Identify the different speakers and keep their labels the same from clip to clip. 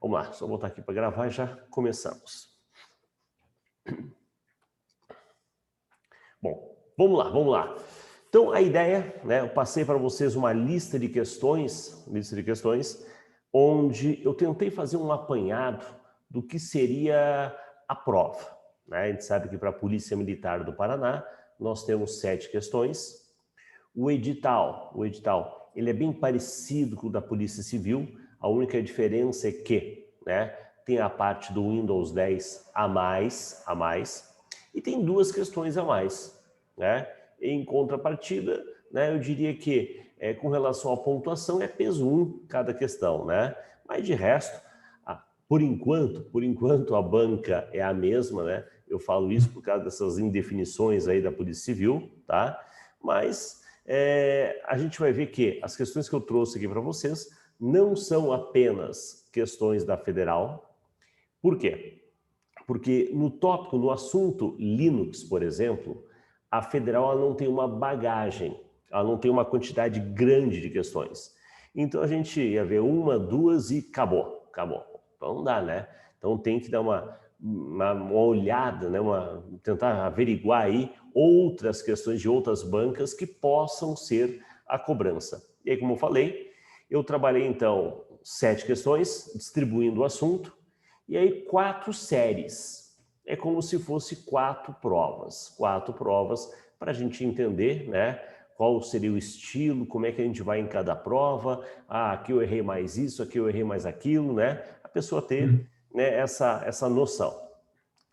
Speaker 1: Vamos lá, só voltar aqui para gravar e já começamos. Bom, vamos lá. Então, a ideia, né, eu passei para vocês uma lista de questões, onde eu tentei fazer um apanhado do que seria a prova, né? A gente sabe que para a Polícia Militar do Paraná, nós temos 7 questões. O edital, ele é bem parecido com o da Polícia Civil, a única diferença é que, né, tem a parte do Windows 10 a mais, e tem 2 questões a mais, né? Em contrapartida, né, eu diria que com relação à pontuação é peso 1 cada questão, né? Mas de resto, por enquanto a banca é a mesma, né? Eu falo isso por causa dessas indefinições aí da Polícia Civil, tá? Mas a gente vai ver que as questões que eu trouxe aqui para vocês não são apenas questões da Federal. Por quê? Porque no tópico, no assunto Linux, por exemplo, a Federal ela não tem uma bagagem, ela não tem uma quantidade grande de questões. Então a gente ia ver 1, 2 e acabou. Então não dá, né? Então tem que dar uma olhada, né? Tentar averiguar aí outras questões de outras bancas que possam ser a cobrança. E aí, como eu falei, eu trabalhei então 7 questões, distribuindo o assunto, e aí 4 séries. É como se fosse 4 provas para a gente entender, né, qual seria o estilo, como é que a gente vai em cada prova, aqui eu errei mais isso, aqui eu errei mais aquilo, né? A pessoa ter né, essa noção.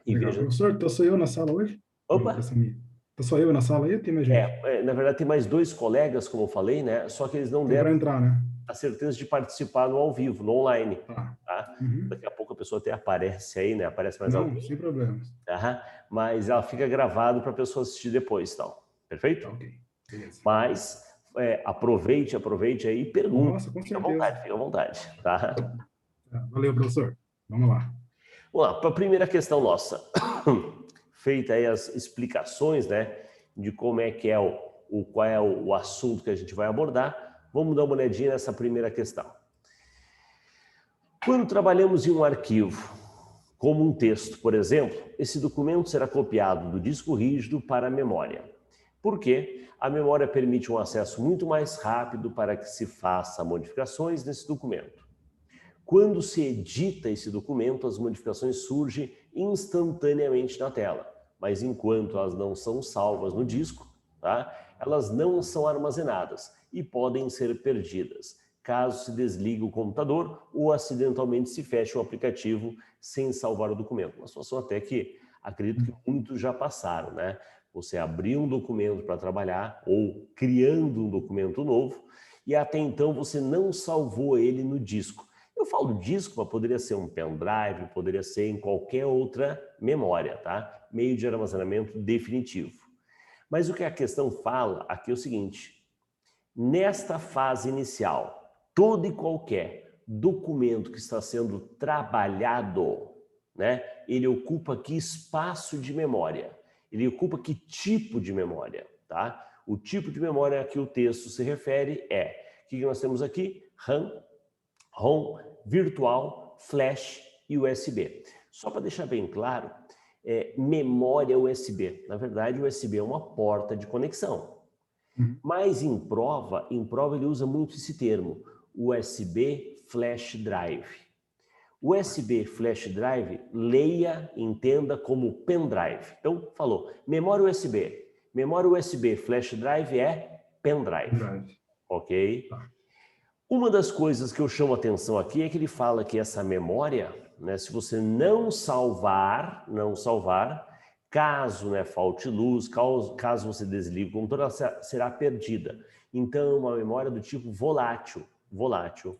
Speaker 1: E
Speaker 2: Legal.
Speaker 1: veja...
Speaker 2: Professor, estou só eu na sala hoje?
Speaker 1: Opa!
Speaker 2: Estou só eu na sala aí ou tem mais gente?
Speaker 1: Na verdade tem mais 2 colegas, como eu falei, né? Só que eles não
Speaker 2: Então,
Speaker 1: deram
Speaker 2: para entrar, né?
Speaker 1: a certeza de participar no ao vivo, no online.
Speaker 2: Tá.
Speaker 1: Tá?
Speaker 2: Uhum.
Speaker 1: Daqui a pouco a pessoa até aparece aí, né? Aparece mais
Speaker 2: Não,
Speaker 1: alguém.
Speaker 2: sem problemas.
Speaker 1: Tá? Mas ela fica gravado para a pessoa assistir depois, tal. Perfeito?
Speaker 2: Tá, ok. Beleza.
Speaker 1: Mas aproveite aí e pergunte.
Speaker 2: Nossa, com
Speaker 1: Fica
Speaker 2: certeza.
Speaker 1: à vontade, tá?
Speaker 2: Valeu, professor. Vamos lá.
Speaker 1: Vamos lá, para a primeira questão nossa. Feita aí as explicações, né, de como é que é qual é o assunto que a gente vai abordar, vamos dar uma olhadinha nessa primeira questão. Quando trabalhamos em um arquivo, como um texto, por exemplo, esse documento será copiado do disco rígido para a memória. Por quê? A memória permite um acesso muito mais rápido para que se faça modificações nesse documento. Quando se edita esse documento, as modificações surgem instantaneamente na tela, mas enquanto elas não são salvas no disco, tá? Elas não são armazenadas e podem ser perdidas, caso se desligue o computador ou acidentalmente se feche o aplicativo sem salvar o documento. Uma situação até que acredito que muitos já passaram, né? Você abrir um documento para trabalhar ou criando um documento novo e até então você não salvou ele no disco. Eu falo disco, mas poderia ser um pendrive, poderia ser em qualquer outra memória, tá? Meio de armazenamento definitivo. Mas o que a questão fala aqui é o seguinte: nesta fase inicial, todo e qualquer documento que está sendo trabalhado, né, ele ocupa que espaço de memória? Ele ocupa que tipo de memória, tá? O tipo de memória a que o texto se refere o que nós temos aqui? RAM, ROM, virtual, flash e USB. Só para deixar bem claro, memória USB. Na verdade, o USB é uma porta de conexão. Mas em prova ele usa muito esse termo, USB Flash Drive. USB Flash Drive, leia, entenda como pendrive. Então, falou, memória USB. Memória USB Flash Drive é pendrive. Ok?
Speaker 2: Tá.
Speaker 1: Uma das coisas que eu chamo a atenção aqui é que ele fala que essa memória, né, se você não salvar, caso, né, falte luz, caso você desligue o computador, ela será perdida. Então, é uma memória do tipo volátil.
Speaker 2: Volátil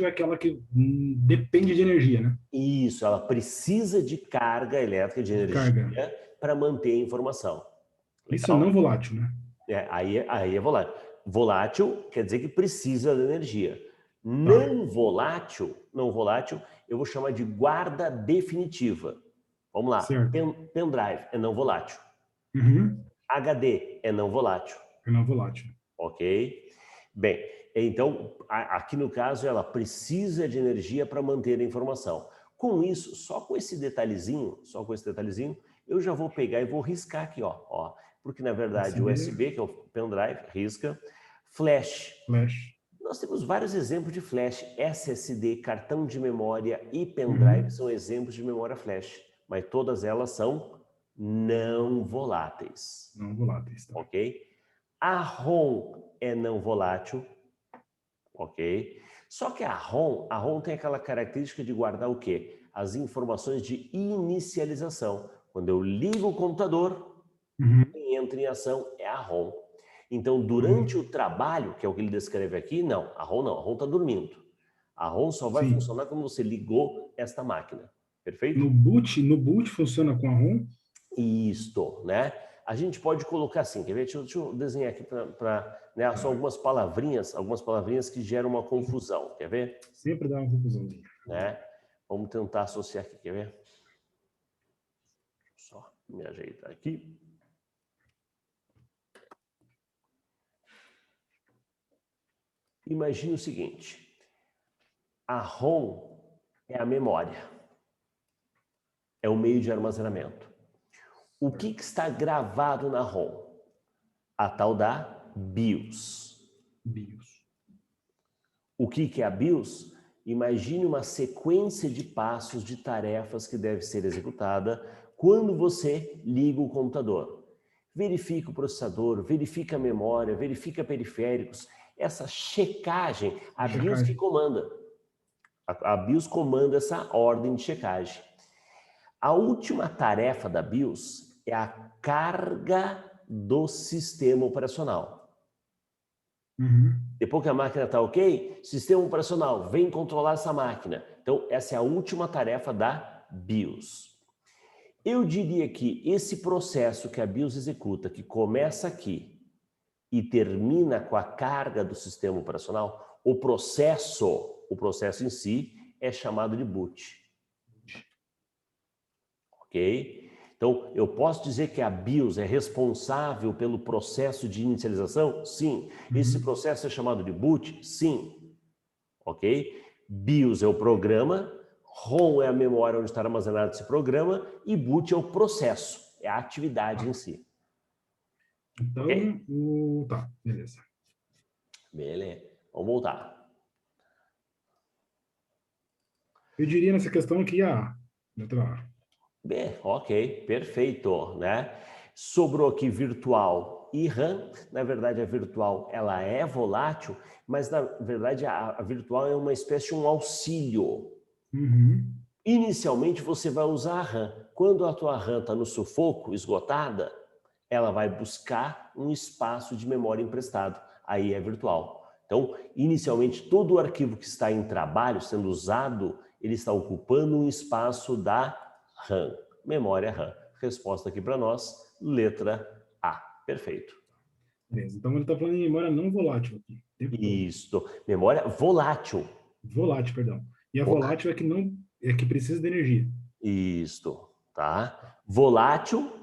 Speaker 2: é aquela que depende de energia, né?
Speaker 1: Isso, ela precisa de carga elétrica, de energia, para manter a informação. Legal?
Speaker 2: Isso é não volátil, né?
Speaker 1: Aí é volátil. Volátil quer dizer que precisa da energia. Não volátil, eu vou chamar de guarda definitiva. Vamos lá. Pendrive é não volátil. HD é não volátil.
Speaker 2: É não volátil.
Speaker 1: Ok? Bem, Então, aqui no caso, ela precisa de energia para manter a informação. Com isso, só com esse detalhezinho, eu já vou pegar e vou riscar aqui, ó. Porque, na verdade, o USB, que é o pendrive, risca. Flash. Nós temos vários exemplos de flash. SSD, cartão de memória e pendrive são exemplos de memória flash. Mas todas elas são não voláteis.
Speaker 2: Não voláteis, tá.
Speaker 1: Ok? A ROM é não volátil. Ok? Só que a ROM tem aquela característica de guardar o quê? As informações de inicialização. Quando eu ligo o computador, quem entra em ação é a ROM. Então, durante o trabalho, que é o que ele descreve aqui, não, a ROM está dormindo. A ROM só vai funcionar quando você ligou esta máquina. Perfeito?
Speaker 2: No boot funciona com a ROM?
Speaker 1: Isto, né? A gente pode colocar assim, quer ver? Deixa eu desenhar aqui para né, só algumas palavrinhas que geram uma confusão, quer ver?
Speaker 2: Sempre dá uma confusão.
Speaker 1: Né? Vamos tentar associar aqui, quer ver? Só me ajeitar aqui. Imagine o seguinte, a ROM é a memória, é o meio de armazenamento. O que está gravado na ROM? A tal da BIOS. O que é a BIOS? Imagine uma sequência de passos, de tarefas que deve ser executada quando você liga o computador. Verifica o processador, verifica a memória, verifica periféricos. Essa checagem, a BIOS que comanda. A BIOS comanda essa ordem de checagem. A última tarefa da BIOS é a carga do sistema operacional. Depois que a máquina está ok, sistema operacional, vem controlar essa máquina. Então, essa é a última tarefa da BIOS. Eu diria que esse processo que a BIOS executa, que começa aqui e termina com a carga do sistema operacional, o processo em si é chamado de boot. Ok? Então, eu posso dizer que a BIOS é responsável pelo processo de inicialização? Sim. Esse processo é chamado de boot? Sim. Ok? BIOS é o programa, ROM é a memória onde está armazenado esse programa e boot é o processo, é a atividade em si.
Speaker 2: Então,
Speaker 1: okay?
Speaker 2: Tá, beleza.
Speaker 1: Beleza. Vamos voltar.
Speaker 2: Eu diria nessa questão que a letra A.
Speaker 1: Bem, ok, perfeito, né? Sobrou aqui virtual e RAM. Na verdade, a virtual ela é volátil, mas na verdade a virtual é uma espécie de um auxílio. Inicialmente você vai usar a RAM. Quando a tua RAM está no sufoco, esgotada, ela vai buscar um espaço de memória emprestado. Aí é virtual. Então, inicialmente, todo o arquivo que está em trabalho, sendo usado, ele está ocupando um espaço da RAM. Memória RAM. Resposta aqui para nós, letra A. Perfeito.
Speaker 2: Beleza. Então, ele está falando em memória não volátil aqui.
Speaker 1: Isso. Memória volátil.
Speaker 2: Volátil, perdão. E a volátil é que precisa de energia.
Speaker 1: Isso, tá? Volátil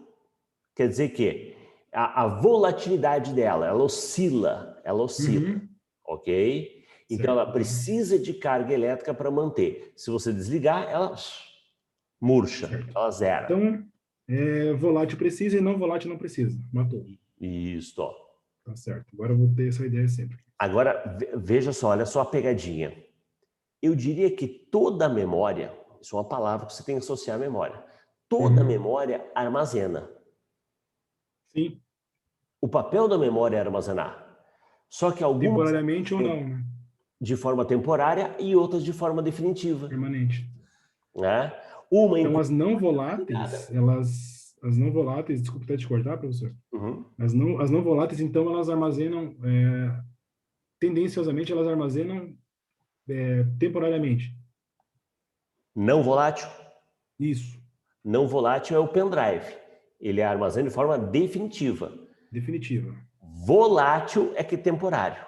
Speaker 1: quer dizer que a volatilidade dela, ela oscila, ok? Então, ela precisa de carga elétrica para manter. Se você desligar, ela murcha, ela zera.
Speaker 2: Então, volátil precisa e não volátil não precisa. Matou.
Speaker 1: Isso.
Speaker 2: Tá certo. Agora eu vou ter essa ideia sempre.
Speaker 1: Agora, veja só, olha só a pegadinha. Eu diria que toda memória, isso é uma palavra que você tem que associar à memória, toda memória armazena.
Speaker 2: Sim.
Speaker 1: O papel da memória é armazenar. Só que algumas...
Speaker 2: Temporariamente ou não, né?
Speaker 1: De forma temporária e outras de forma definitiva.
Speaker 2: Permanente.
Speaker 1: Né?
Speaker 2: Então, as não voláteis, desculpa até te cortar, professor. As não voláteis, então, elas armazenam, tendenciosamente, elas armazenam temporariamente.
Speaker 1: Não volátil?
Speaker 2: Isso.
Speaker 1: Não volátil é o pendrive. Ele armazena de forma definitiva.
Speaker 2: Definitiva.
Speaker 1: Volátil é que é temporário.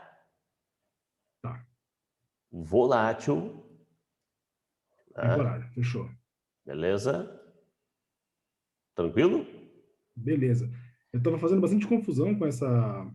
Speaker 2: Tá.
Speaker 1: Volátil.
Speaker 2: Temporário, fechou.
Speaker 1: Beleza? Tranquilo?
Speaker 2: Beleza. Eu estava fazendo bastante confusão com essa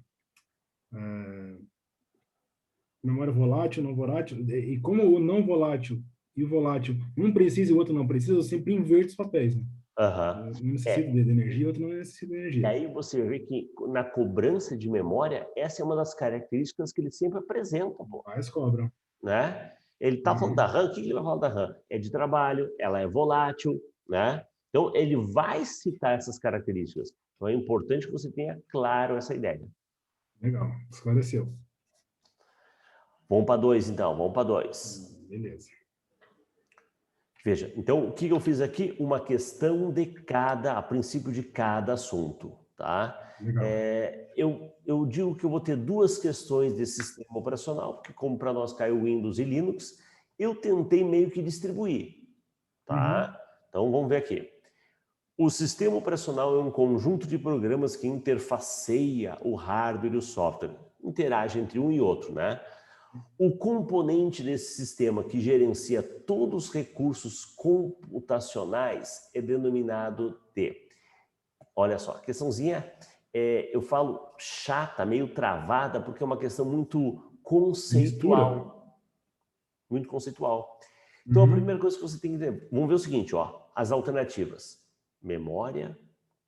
Speaker 2: Memória volátil, não volátil. E como o não volátil e o volátil, um precisa e o outro não precisa, eu sempre inverto os papéis, né?
Speaker 1: Aham.
Speaker 2: Um necessita
Speaker 1: É,
Speaker 2: de energia, o outro não necessita de
Speaker 1: e
Speaker 2: energia.
Speaker 1: aí você vê que na cobrança de memória, essa é uma das características que ele sempre apresenta, pô,
Speaker 2: Quais cobram.
Speaker 1: né? Ele tá falando da
Speaker 2: Uhum.
Speaker 1: RAM, o que ele vai falar da RAM? É de trabalho, ela é volátil, né? Então, ele vai citar essas características. Então, é importante que você tenha claro essa ideia.
Speaker 2: Legal, esclareceu.
Speaker 1: Vamos para 2, então. Vamos para 2.
Speaker 2: Beleza.
Speaker 1: Veja, então, o que eu fiz aqui? Uma questão de cada, a princípio de cada assunto, tá?
Speaker 2: Legal.
Speaker 1: Eu digo que eu vou ter 2 questões desse sistema operacional, porque como para nós caiu Windows e Linux, eu tentei meio que distribuir,
Speaker 2: Uhum.
Speaker 1: tá? Então, vamos ver aqui. O sistema operacional é um conjunto de programas que interfaceia o hardware e o software, interage entre um e outro, né? O componente desse sistema que gerencia todos os recursos computacionais é denominado de... Olha só, a questãozinha, eu falo chata, meio travada, porque é uma questão muito
Speaker 2: Mistura.
Speaker 1: conceitual. Muito conceitual. Então, a
Speaker 2: Uhum.
Speaker 1: primeira coisa que você tem que entender, vamos ver o seguinte, ó, as alternativas. Memória,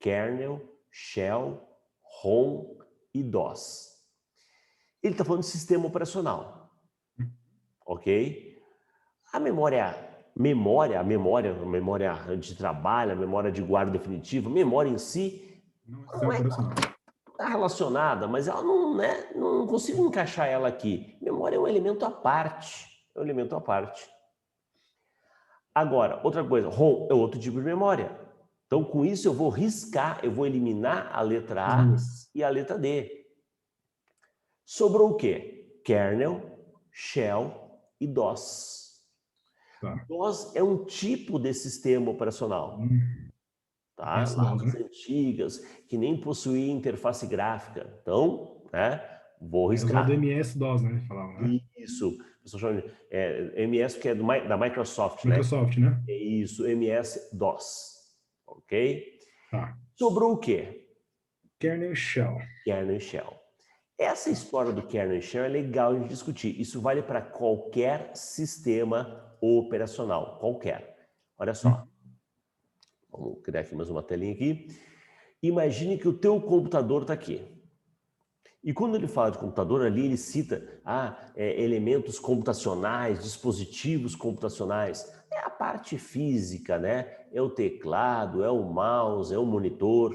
Speaker 1: kernel, shell, ROM e DOS. Ele está falando de sistema operacional, ok? A memória de trabalho, a memória de guarda definitiva, memória em si,
Speaker 2: Não é
Speaker 1: não
Speaker 2: sistema
Speaker 1: é
Speaker 2: operacional.
Speaker 1: tá relacionada, mas ela não, né, não consigo encaixar ela aqui. Memória é um elemento à parte, é um elemento à parte. Agora, outra coisa, ROM é outro tipo de memória. Então, com isso, eu vou riscar, eu vou eliminar a letra
Speaker 2: As
Speaker 1: A
Speaker 2: duas.
Speaker 1: e a letra D. Sobrou o quê? Kernel, shell e DOS.
Speaker 2: Tá.
Speaker 1: DOS é um tipo de sistema operacional,
Speaker 2: Hum.
Speaker 1: tá? Lá
Speaker 2: MS-DOS,
Speaker 1: das
Speaker 2: né?
Speaker 1: antigas, que nem possuía interface gráfica. Então, né, vou
Speaker 2: É usado
Speaker 1: riscar.
Speaker 2: MS-DOS, né? Falavam, né?
Speaker 1: Isso, o pessoal chama de MS, que é da Microsoft, né?
Speaker 2: Microsoft, né?
Speaker 1: É isso, MS-DOS, ok?
Speaker 2: Tá.
Speaker 1: Sobrou o quê?
Speaker 2: Kernel Shell.
Speaker 1: Kernel e Shell. Essa história do kernel e shell é legal de discutir. Isso vale para qualquer sistema operacional, qualquer. Olha só,
Speaker 2: Uhum.
Speaker 1: vamos criar aqui mais uma telinha aqui. Imagine que o teu computador está aqui. E quando ele fala de computador ali, ele cita elementos computacionais, dispositivos computacionais. É a parte física, né? É o teclado, é o mouse, é o monitor.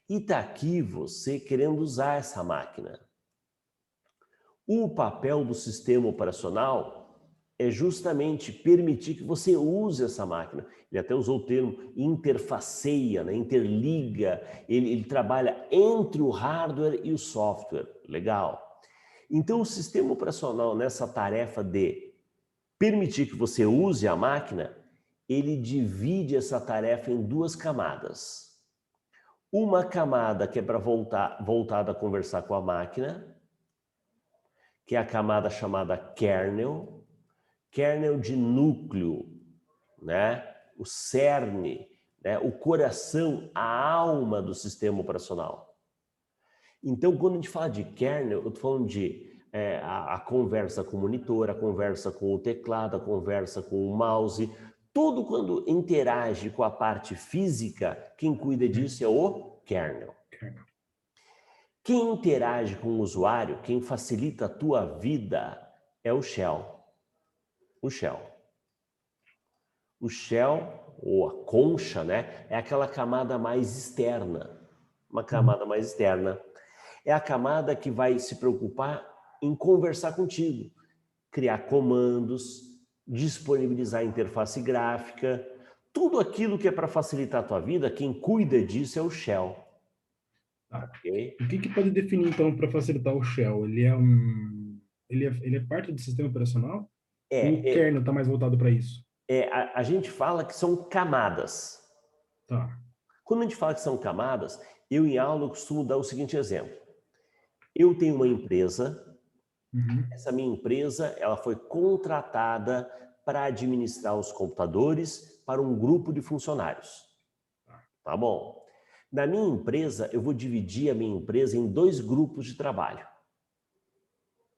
Speaker 1: E está aqui você querendo usar essa máquina. O papel do sistema operacional é justamente permitir que você use essa máquina. Ele até usou o termo interfaceia, né? Interliga, ele trabalha entre o hardware e o software. Legal. Então, o sistema operacional, nessa tarefa de permitir que você use a máquina, ele divide essa tarefa em 2 camadas. Uma camada que é para voltada a conversar com a máquina, que é a camada chamada kernel, kernel de núcleo, né? O cerne, né? O coração, a alma do sistema operacional. Então, quando a gente fala de kernel, eu estou falando de a conversa com o monitor, a conversa com o teclado, a conversa com o mouse, tudo quando interage com a parte física, quem cuida disso é o kernel.
Speaker 2: Kernel.
Speaker 1: Quem interage com o usuário, quem facilita a tua vida é o shell. O shell. O shell, ou a concha, né, é aquela camada mais externa. Uma
Speaker 2: Uhum.
Speaker 1: camada mais externa. É a camada que vai se preocupar em conversar contigo, criar comandos, disponibilizar a interface gráfica, tudo aquilo que é para facilitar a tua vida, quem cuida disso é o shell.
Speaker 2: Tá.
Speaker 1: Ok?
Speaker 2: O que pode definir, então, para facilitar o Shell? Ele é um... Ele é parte do sistema operacional? Ou o
Speaker 1: É, é,
Speaker 2: kernel está mais voltado para isso?
Speaker 1: a gente fala que são camadas.
Speaker 2: Tá.
Speaker 1: Quando a gente fala que são camadas, eu em aula eu costumo dar o seguinte exemplo. Eu tenho uma empresa,
Speaker 2: Uhum.
Speaker 1: essa minha empresa ela foi contratada para administrar os computadores para um grupo de funcionários. Tá bom? Na minha empresa, eu vou dividir a minha empresa em 2 grupos de trabalho.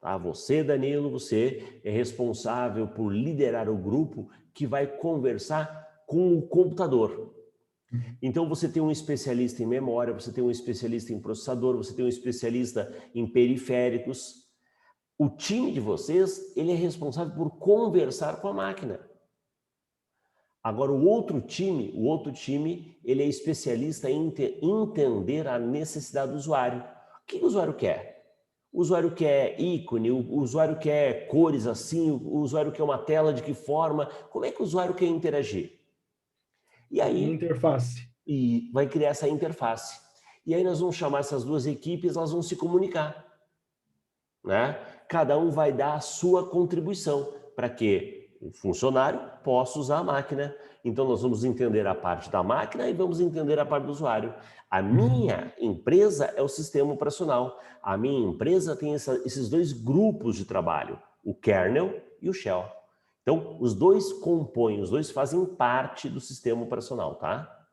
Speaker 1: Tá? Você, Danilo, você é responsável por liderar o grupo que vai conversar com o computador. Então, você tem um especialista em memória, você tem um especialista em processador, você tem um especialista em periféricos. O time de vocês, ele é responsável por conversar com a máquina. Agora, o outro time, ele é especialista em entender a necessidade do usuário. O que o usuário quer? O usuário quer ícone, o usuário quer cores assim, o usuário quer uma tela de que forma, como é que o usuário quer interagir? E aí...
Speaker 2: Uma interface.
Speaker 1: E vai criar essa interface. E aí nós vamos chamar essas duas equipes, elas vão se comunicar, né? Cada um vai dar a sua contribuição para que o funcionário possa usar a máquina. Então nós vamos entender a parte da máquina e vamos entender a parte do usuário. A minha empresa é o sistema operacional. A minha empresa tem esses dois grupos de trabalho, o kernel e o shell. Então os dois compõem, os dois fazem parte do sistema operacional, tá?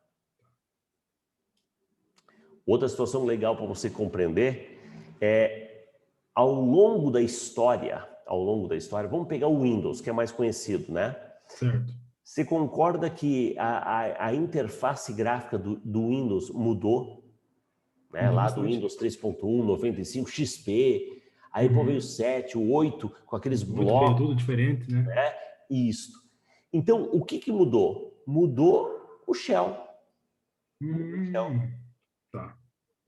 Speaker 1: Outra situação legal para você compreender é, ao longo da história, vamos pegar o Windows, que é mais conhecido, né?
Speaker 2: Certo.
Speaker 1: Você concorda que a interface gráfica do Windows mudou? Né? Lá do Windows 3.1, 95, XP, aí depois veio o 7, o 8, com aqueles blocos.
Speaker 2: Veio tudo diferente, né?
Speaker 1: Isso. Então, o que mudou? Mudou o Shell.
Speaker 2: Tá.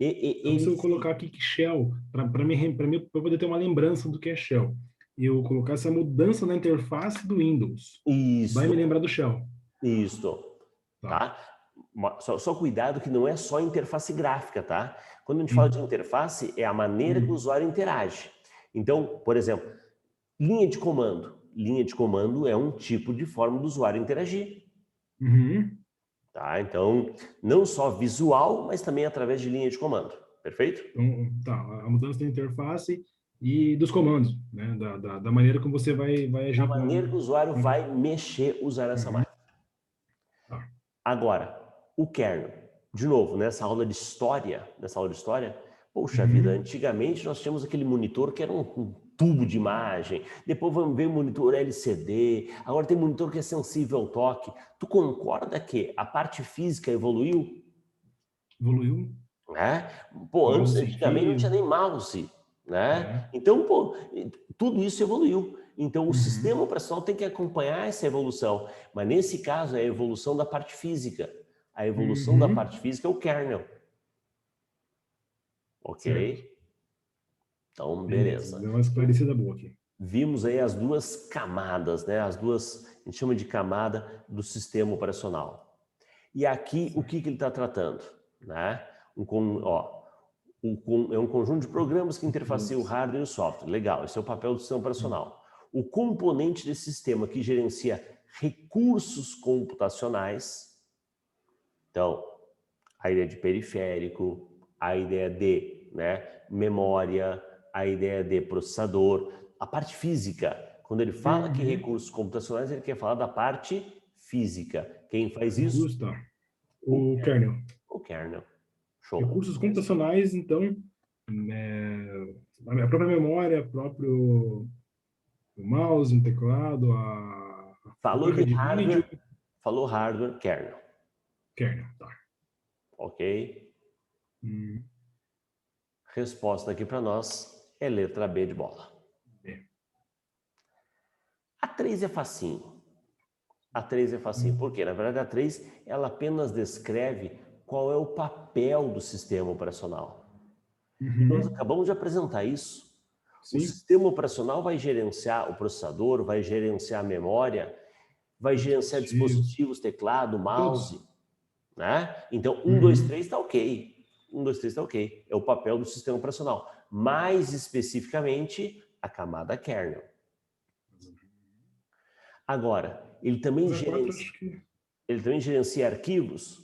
Speaker 2: Então, se eu colocar aqui que Shell, para poder ter uma lembrança do que é Shell, eu colocar essa mudança na interface do Windows,
Speaker 1: Isso.
Speaker 2: vai me lembrar do Shell.
Speaker 1: Isso. Tá? Só cuidado que não é só interface gráfica, tá? Quando a gente fala de interface, é a maneira que o usuário interage. Então, por exemplo, linha de comando. Linha de comando é um tipo de forma do usuário interagir. Tá? Então, não só visual, mas também através de linha de comando. Perfeito?
Speaker 2: Então, tá, a mudança da interface e dos comandos, né? Da maneira como você vai agir.
Speaker 1: Da maneira que o usuário vai mexer, usar essa máquina. Agora, o kernel. De novo, nessa aula de história, poxa vida, antigamente nós tínhamos aquele monitor que era um tubo de imagem, depois vamos ver o monitor LCD, agora tem monitor que é sensível ao toque. Tu concorda que a parte física evoluiu?
Speaker 2: Evoluiu.
Speaker 1: Né? Pô, antigamente não tinha nem mouse, né? Então, pô, tudo isso evoluiu. Então, o sistema operacional tem que acompanhar essa evolução, mas nesse caso é a evolução da parte física. A evolução da parte física é o kernel. Ok? Certo. Então, beleza.
Speaker 2: Deu uma esclarecida boa aqui.
Speaker 1: Vimos aí as duas camadas, né? As duas, a gente chama de camada do sistema operacional. E aqui, o que ele está tratando? Né? É um conjunto de programas que interfaceiam o hardware e o software. Legal, esse é o papel do sistema operacional. O componente desse sistema que gerencia recursos computacionais, então, a ideia de periférico, a ideia de memória, a ideia de processador, a parte física. Quando ele fala que recursos computacionais, ele quer falar da parte física. Quem faz isso?
Speaker 2: O kernel.
Speaker 1: O kernel. Show.
Speaker 2: Recursos computacionais, então, a própria memória, o próprio mouse, o teclado,
Speaker 1: falou de hardware, vídeo. Falou hardware, kernel.
Speaker 2: Kernel, tá.
Speaker 1: Ok. Resposta aqui para nós é letra B de bola. A 3 é facinho. A 3 é facinho. Por quê? Na verdade, a 3 ela apenas descreve qual é o papel do sistema operacional. E nós acabamos de apresentar isso. Sim. O sistema operacional vai gerenciar o processador, vai gerenciar a memória, vai gerenciar dispositivos, teclado, mouse. Né? Então, 1, 2, 3 está ok. 1, 2, 3 está ok. É o papel do sistema operacional. Mais especificamente, a camada kernel. Agora, ele também gerencia arquivos,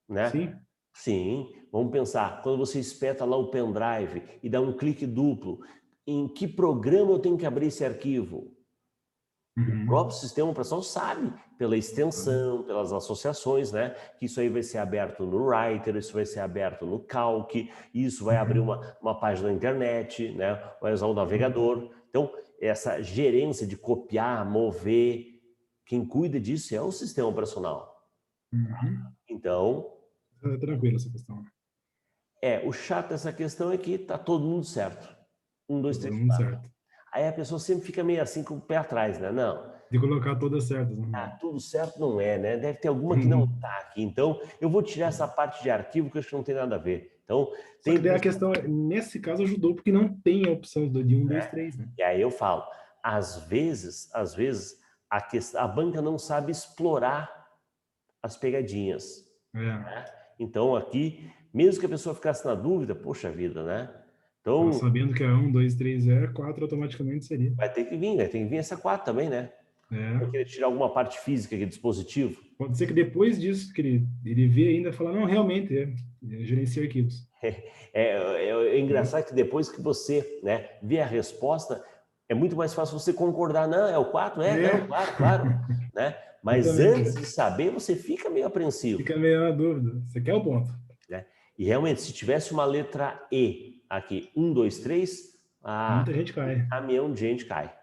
Speaker 1: né?
Speaker 2: Sim.
Speaker 1: Sim. Vamos pensar, quando você espeta lá o pendrive e dá um clique duplo, em que programa eu tenho que abrir esse arquivo? O próprio sistema operacional sabe, pela extensão, pelas associações, né? Que isso aí vai ser aberto no Writer, isso vai ser aberto no Calc, isso vai abrir uma página na internet, né? Vai usar o navegador. Então, essa gerência de copiar, mover, quem cuida disso é o sistema operacional. Então...
Speaker 2: É tranquilo essa questão.
Speaker 1: O chato dessa questão é que tá todo mundo certo. 1, 2, 3, 4.
Speaker 2: Certo.
Speaker 1: Aí a pessoa sempre fica meio assim com o pé atrás, né? Não.
Speaker 2: De colocar todas certas.
Speaker 1: Tudo certo não é, né? Deve ter alguma que não tá aqui. Então, eu vou tirar essa parte de arquivo que eu acho que não tem nada a ver. Então,
Speaker 2: Só que daí a questão, nesse caso, ajudou, porque não tem a opção de 1, 2, 3, né?
Speaker 1: E aí eu falo, às vezes, a banca não sabe explorar as pegadinhas. Né? Então, aqui, mesmo que a pessoa ficasse na dúvida, poxa vida, né? Então,
Speaker 2: sabendo que é 1, 2, 3, 0, 4 automaticamente seria.
Speaker 1: Vai ter que vir essa 4 também, né? Vai querer tirar alguma parte física aqui do dispositivo.
Speaker 2: Pode ser que depois disso, que ele vê ainda, fala, não, realmente, gerencia arquivos.
Speaker 1: É engraçado que depois que você, né, vê a resposta, é muito mais fácil você concordar, não, é o 4, não, claro, né? Mas antes de saber, você fica meio apreensivo.
Speaker 2: Fica meio na dúvida, você quer o ponto.
Speaker 1: Né? E realmente, se tivesse uma letra E aqui, 1, 2, 3,
Speaker 2: muita gente cai.
Speaker 1: Caminhão de gente cai.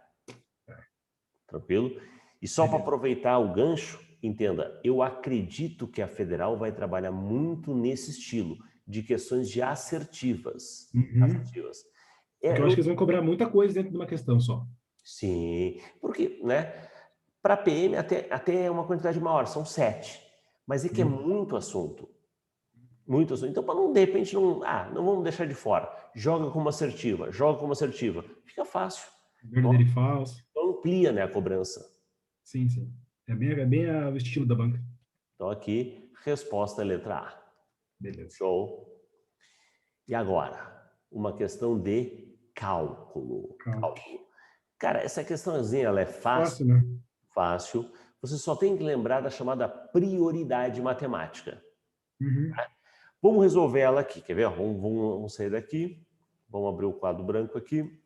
Speaker 1: Tranquilo? E só para aproveitar o gancho, entenda, eu acredito que a Federal vai trabalhar muito nesse estilo, de questões de assertivas.
Speaker 2: Porque eu acho que eles vão cobrar muita coisa dentro de uma questão só.
Speaker 1: Sim, porque, né, para PM até é uma quantidade maior, são 7. Mas é que é muito assunto. Muito assunto. Então, para não, de repente, não vamos deixar de fora. Joga como assertiva. Fica fácil.
Speaker 2: Verdadeiro e falso.
Speaker 1: Então, amplia, né, a cobrança.
Speaker 2: Sim. É bem o estilo da banca.
Speaker 1: Então, aqui, resposta é letra A.
Speaker 2: Beleza.
Speaker 1: Show. E agora, uma questão de cálculo. Cara, essa questãozinha, ela é fácil.
Speaker 2: Né?
Speaker 1: Fácil. Você só tem que lembrar da chamada prioridade matemática. Tá? Vamos resolver ela aqui. Quer ver? Vamos sair daqui. Vamos abrir o quadro branco aqui.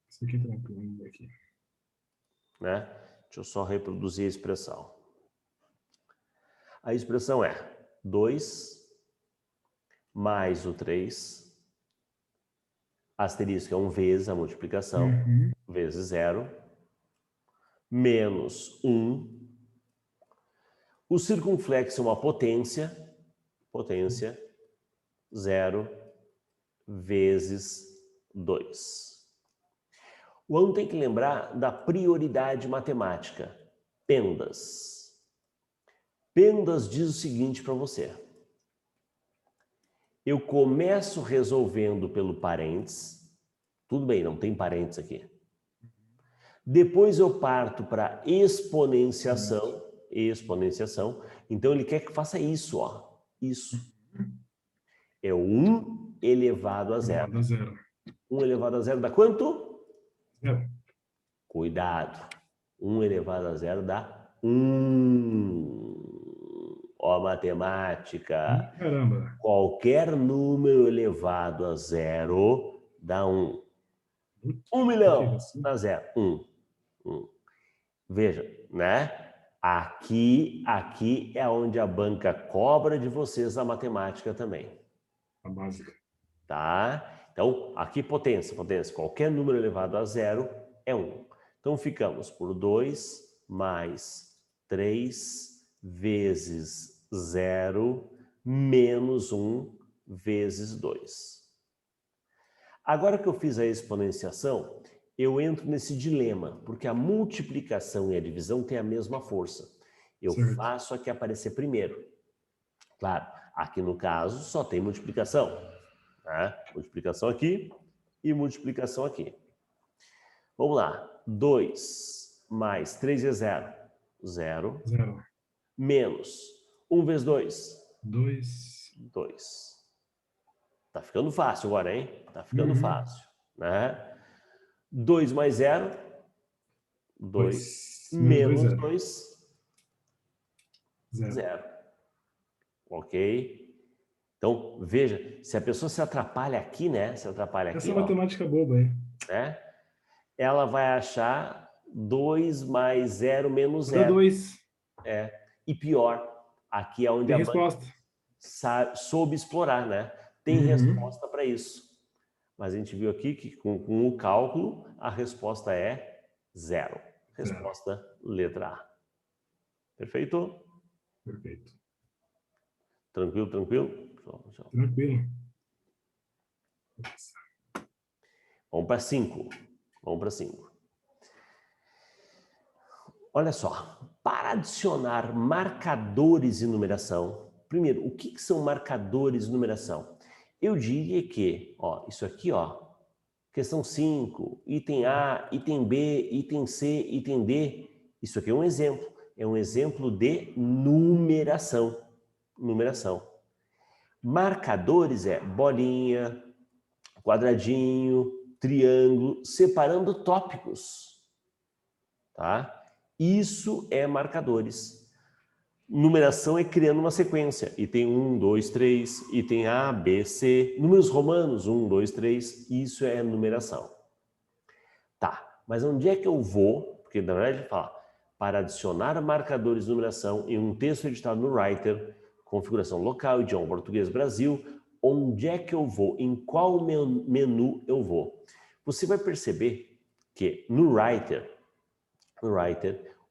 Speaker 2: Isso aqui tranquilo aqui.
Speaker 1: Né? Deixa eu só reproduzir a expressão. A expressão é 2 mais o 3, asterisco é 1 vezes a multiplicação, vezes 0, menos 1. O circunflexo é uma potência, 0 vezes 2. O aluno tem que lembrar da prioridade matemática. Pendas. Pendas diz o seguinte para você. Eu começo resolvendo pelo parênteses. Tudo bem, não tem parênteses aqui. Depois eu parto para exponenciação. Então, ele quer que faça isso, ó. Isso. É 1 elevado a 0. 1 elevado a 0 dá quanto?
Speaker 2: 0.
Speaker 1: Cuidado. 1 elevado a 0 dá 1. Ó, matemática.
Speaker 2: Caramba.
Speaker 1: Qualquer número elevado a 0 dá 1. 1 milhão dá 0. 1. Veja, né? Aqui é onde a banca cobra de vocês a matemática também.
Speaker 2: A básica.
Speaker 1: Tá? Então, aqui potência. Qualquer número elevado a 0 é 1. Então, ficamos por 2 mais 3 vezes 0 menos 1 vezes 2. Agora que eu fiz a exponenciação, eu entro nesse dilema, porque a multiplicação e a divisão têm a mesma força. Eu faço a que aparecer primeiro. Claro, aqui no caso só tem multiplicação. Né? Multiplicação aqui e multiplicação aqui. Vamos lá. 2 mais 3 vezes 0. 0. Menos 1 vezes 2. 2. Tá ficando fácil agora, hein? Tá ficando fácil. Né? 2 mais 0. 2. Menos 2. 0. Ok? Então, veja, se a pessoa se atrapalha aqui, né? Essa
Speaker 2: matemática boba, hein?
Speaker 1: Né? Ela vai achar 2 mais 0 menos 0.
Speaker 2: 2.
Speaker 1: E pior, aqui é onde a banca soube explorar, né? Tem resposta para isso. Mas a gente viu aqui que com o cálculo, a resposta é 0. Resposta letra A. Perfeito?
Speaker 2: Perfeito.
Speaker 1: Tranquilo, tranquilo?
Speaker 2: Tranquilo.
Speaker 1: Vamos para 5. Vamos para 5. Olha só, para adicionar marcadores de numeração, primeiro, o que são marcadores de numeração? Eu diria que, ó, isso aqui, ó, questão 5, item A, item B, item C, item D, isso aqui é um exemplo de numeração. Numeração. Marcadores é bolinha, quadradinho, triângulo, separando tópicos, tá? Isso é marcadores. Numeração é criando uma sequência. Item 1, 2, 3, item A, B, C. Números romanos, 1, 2, 3. Isso é numeração. Tá, mas onde é que eu vou? Porque na verdade ele fala, para adicionar marcadores de numeração em um texto editado no Writer, configuração local, idioma português Brasil, onde é que eu vou? Em qual menu eu vou? Você vai perceber que no Writer,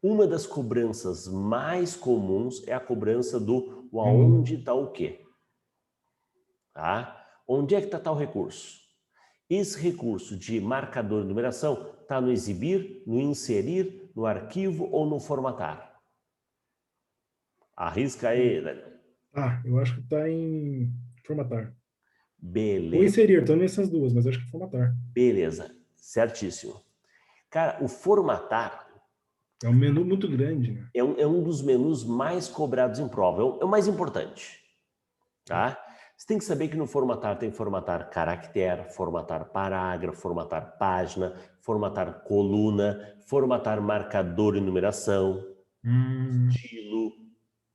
Speaker 1: uma das cobranças mais comuns é a cobrança do aonde está o quê? Tá? Onde é que está tal recurso? Esse recurso de marcador de numeração está no exibir, no inserir, no arquivo ou no formatar? Arrisca aí, Daniel.
Speaker 2: Eu acho que está em formatar.
Speaker 1: Beleza.
Speaker 2: Ou inserir, estou nessas duas, mas acho que é formatar.
Speaker 1: Beleza, certíssimo. Cara, o formatar
Speaker 2: é um menu muito grande, né?
Speaker 1: É um dos menus mais cobrados em prova, é o mais importante, tá? Você tem que saber que no formatar tem formatar caractere, formatar parágrafo, formatar página, formatar coluna, formatar marcador e numeração, estilo,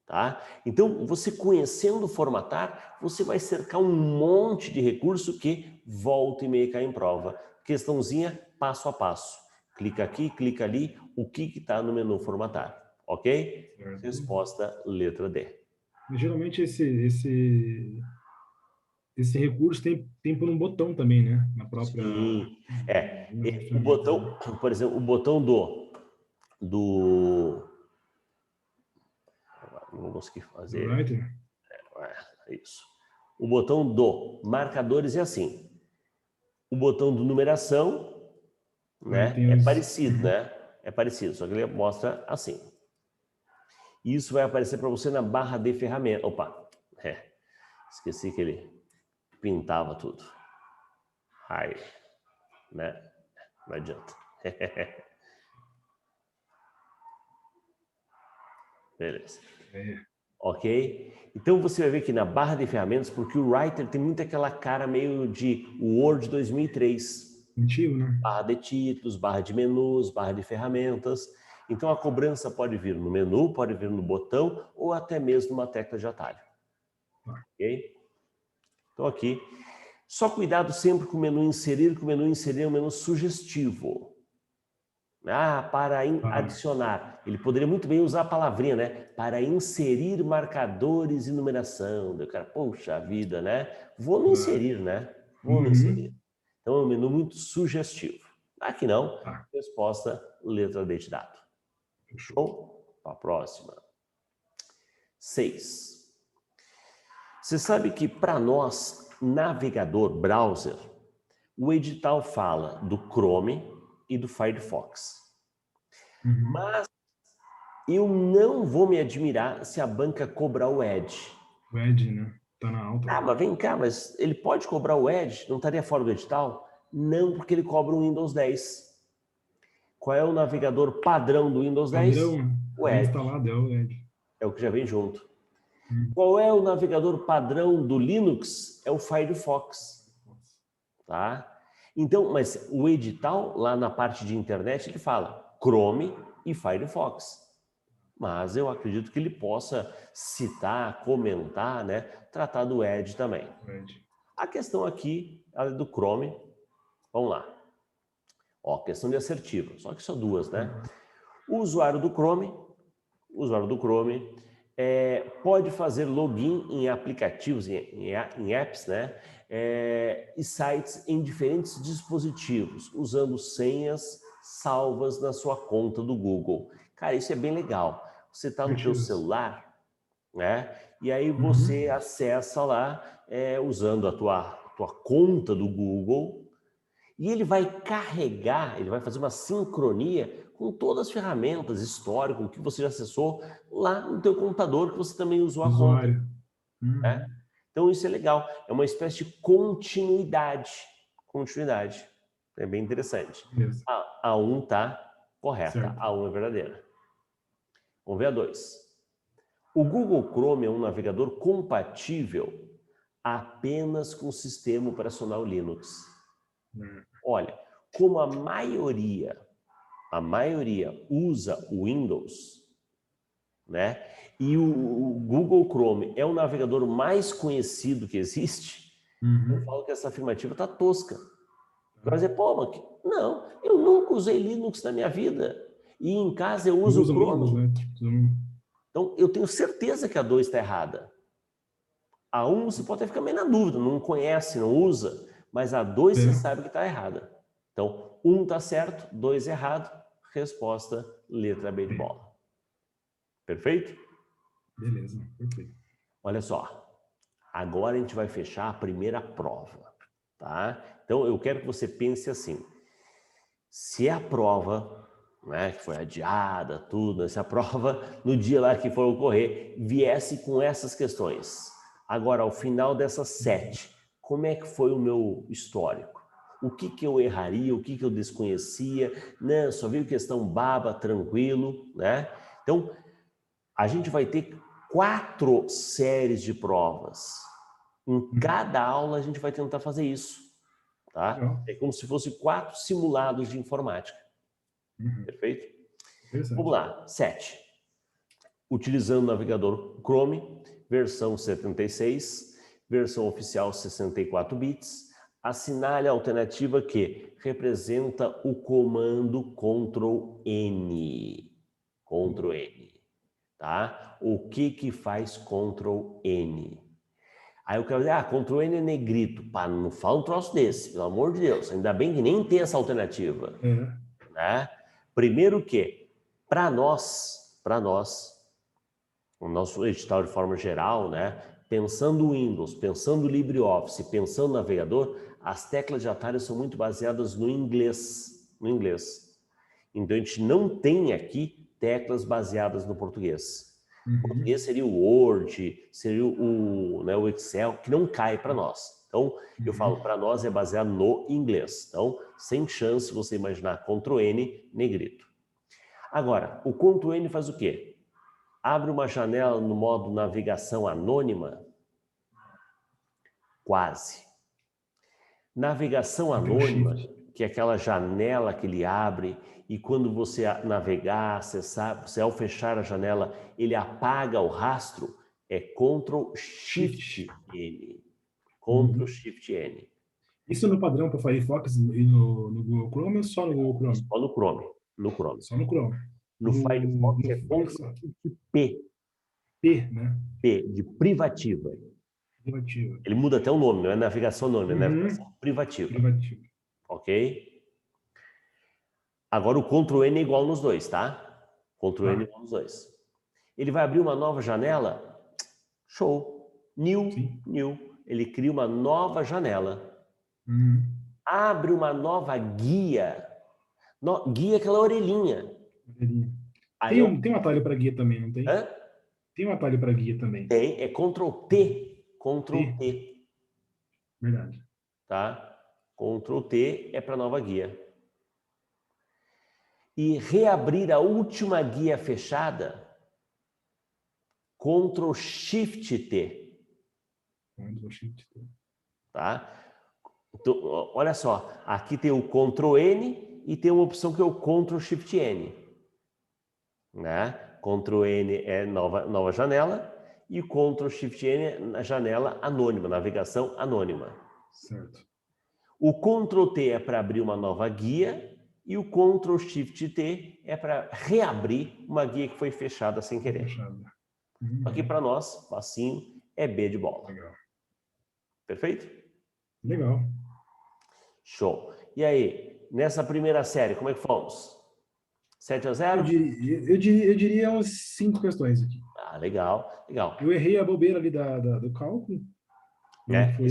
Speaker 1: tá? Então, você conhecendo formatar, você vai cercar um monte de recurso que volta e meia cai em prova. Questãozinha passo a passo. Clica aqui, clica ali, o que está no menu formatar, ok?
Speaker 2: Certo.
Speaker 1: Resposta letra D.
Speaker 2: Geralmente esse recurso tem por um botão também, né? Na própria...
Speaker 1: Sim, o botão, por exemplo, o botão do não vou conseguir fazer.
Speaker 2: Writer.
Speaker 1: Isso. O botão do marcadores é assim. O botão do numeração, né? É parecido, né? É parecido, só que ele mostra assim. Isso vai aparecer para você na barra de ferramenta. Opa, esqueci que ele pintava tudo. Aí, né? Não adianta. Beleza. Ok? Então você vai ver que na barra de ferramentas, porque o Writer tem muito aquela cara meio de Word 2003.
Speaker 2: Antigo, né?
Speaker 1: Barra de títulos, barra de menus, barra de ferramentas. Então a cobrança pode vir no menu, pode vir no botão ou até mesmo numa tecla de atalho. Ok? Então aqui, só cuidado sempre com o menu inserir, que o menu inserir é um menu sugestivo. Para adicionar. Ele poderia muito bem usar a palavrinha, né? Para inserir marcadores e numeração. O cara, poxa vida, né? Vou no inserir, né? Vou no inserir. Então é um menu muito sugestivo. Aqui não. Resposta, letra D de dado. Show? Para a próxima. 6. Você sabe que para nós, navegador, browser, o edital fala do Chrome e do Firefox. Mas eu não vou me admirar se a banca cobrar o Edge.
Speaker 2: O Edge, né? Tá na alta.
Speaker 1: Mas vem cá, mas ele pode cobrar o Edge? Não estaria fora do edital? Não, porque ele cobra o Windows 10. Qual é o navegador padrão do Windows 10? O Edge.
Speaker 2: Instalado é o Edge.
Speaker 1: É o que já vem junto. Qual é o navegador padrão do Linux? É o Firefox. Tá? Então, mas o edital, lá na parte de internet, ele fala Chrome e Firefox. Mas eu acredito que ele possa citar, comentar, né? Tratar do Edge também. A questão aqui é do Chrome. Vamos lá. Ó, questão de assertiva. Só que são duas, né? O usuário do Chrome pode fazer login em aplicativos, em apps, né? e sites em diferentes dispositivos, usando senhas salvas na sua conta do Google. Cara, isso é bem legal. Você está no teu celular, né? E aí você acessa lá usando a tua conta do Google e ele vai carregar, ele vai fazer uma sincronia com todas as ferramentas, histórico, que você já acessou lá no teu computador, que você também usou a conta. Né? Então isso é legal, é uma espécie de continuidade. É bem interessante. A 1 está correta, certo. A 1 é verdadeira. Vamos ver a 2. O Google Chrome é um navegador compatível apenas com o sistema operacional Linux. Olha, como a maioria usa o Windows, né? E o Google Chrome é o navegador mais conhecido que existe, eu falo que essa afirmativa está tosca. Vai dizer, pô, mas não, eu nunca usei Linux na minha vida. E em casa eu uso o Chrome. Windows, né? Então, eu tenho certeza que a 2 está errada. A 1 você pode até ficar meio na dúvida, não conhece, não usa, mas a 2 você sabe que está errada. Então, 1 está certo, 2 errado, resposta, letra B de bola. Perfeito?
Speaker 2: Beleza, perfeito.
Speaker 1: Olha só, agora a gente vai fechar a primeira prova, tá? Então, eu quero que você pense assim, se a prova, né, que foi adiada, tudo, se a prova, no dia lá que for ocorrer, viesse com essas questões. Agora, ao final dessas 7, como é que foi o meu histórico? O que eu erraria, o que eu desconhecia, né? Só veio questão baba, tranquilo, né? Então, a gente vai ter 4 séries de provas. Em cada aula a gente vai tentar fazer isso, tá? É como se fosse 4 simulados de informática. Perfeito? Vamos lá, 7. Utilizando o navegador Chrome, versão 76, versão oficial 64 bits, assinale a alternativa que representa o comando Ctrl+N. Ctrl+N, tá? O que faz Ctrl+N? Aí eu quero dizer, Ctrl+N é negrito. Pá, não fala um troço desse, pelo amor de Deus. Ainda bem que nem tem essa alternativa. Né? Primeiro que, para nós, o nosso edital de forma geral, né? Pensando o Windows, pensando o LibreOffice, pensando o navegador, as teclas de atalho são muito baseadas no inglês. Então, a gente não tem aqui teclas baseadas no português. O português seria o Word, seria o Excel, que não cai para nós. Então, eu falo, para nós é baseado no inglês. Então, sem chance você imaginar Ctrl+N negrito. Agora, o Ctrl+N faz o quê? Abre uma janela no modo navegação anônima? Quase. Navegação anônima, que é aquela janela que ele abre e quando você navegar, acessar, você ao fechar a janela, ele apaga o rastro, é Ctrl+Shift+N. Ctrl+Shift+N.
Speaker 2: Isso no padrão para o Firefox e no Google Chrome ou só no Google Chrome?
Speaker 1: Só no Chrome.
Speaker 2: Só no Chrome.
Speaker 1: No Firefox é Ctrl+P.
Speaker 2: P, né?
Speaker 1: P, de privativa. Ele muda até o nome, não é navegação anônima, é navegação privativa. Ok? Agora o Ctrl+N é igual nos dois, tá? Ctrl+N é igual nos dois. Ele vai abrir uma nova janela? Show. New. Ele cria uma nova janela. Abre uma nova guia. Guia é aquela orelhinha.
Speaker 2: Tem um atalho para guia também, não tem? Tem um atalho para guia também.
Speaker 1: Tem, é Ctrl+T. Ctrl+T.
Speaker 2: Verdade.
Speaker 1: Tá? Ctrl+T é para nova guia. E reabrir a última guia fechada, Ctrl+Shift+T.
Speaker 2: Ctrl+Shift+T.
Speaker 1: Tá? Então, olha só, aqui tem o Ctrl+N e tem uma opção que é o Ctrl+Shift+N. Né? Ctrl+N é nova janela e o Ctrl+Shift+N é na janela anônima, navegação anônima.
Speaker 2: Certo.
Speaker 1: O Ctrl+T é para abrir uma nova guia e o Ctrl+Shift+T é para reabrir uma guia que foi fechada sem querer. Aqui para nós, facinho, é B de bola.
Speaker 2: Legal.
Speaker 1: Perfeito?
Speaker 2: Legal.
Speaker 1: Show. E aí, nessa primeira série, como é que fomos? 7-0?
Speaker 2: Eu diria umas 5 questões aqui.
Speaker 1: Ah, legal, legal.
Speaker 2: Eu errei a bobeira ali do cálculo. Não
Speaker 1: Né?
Speaker 2: foi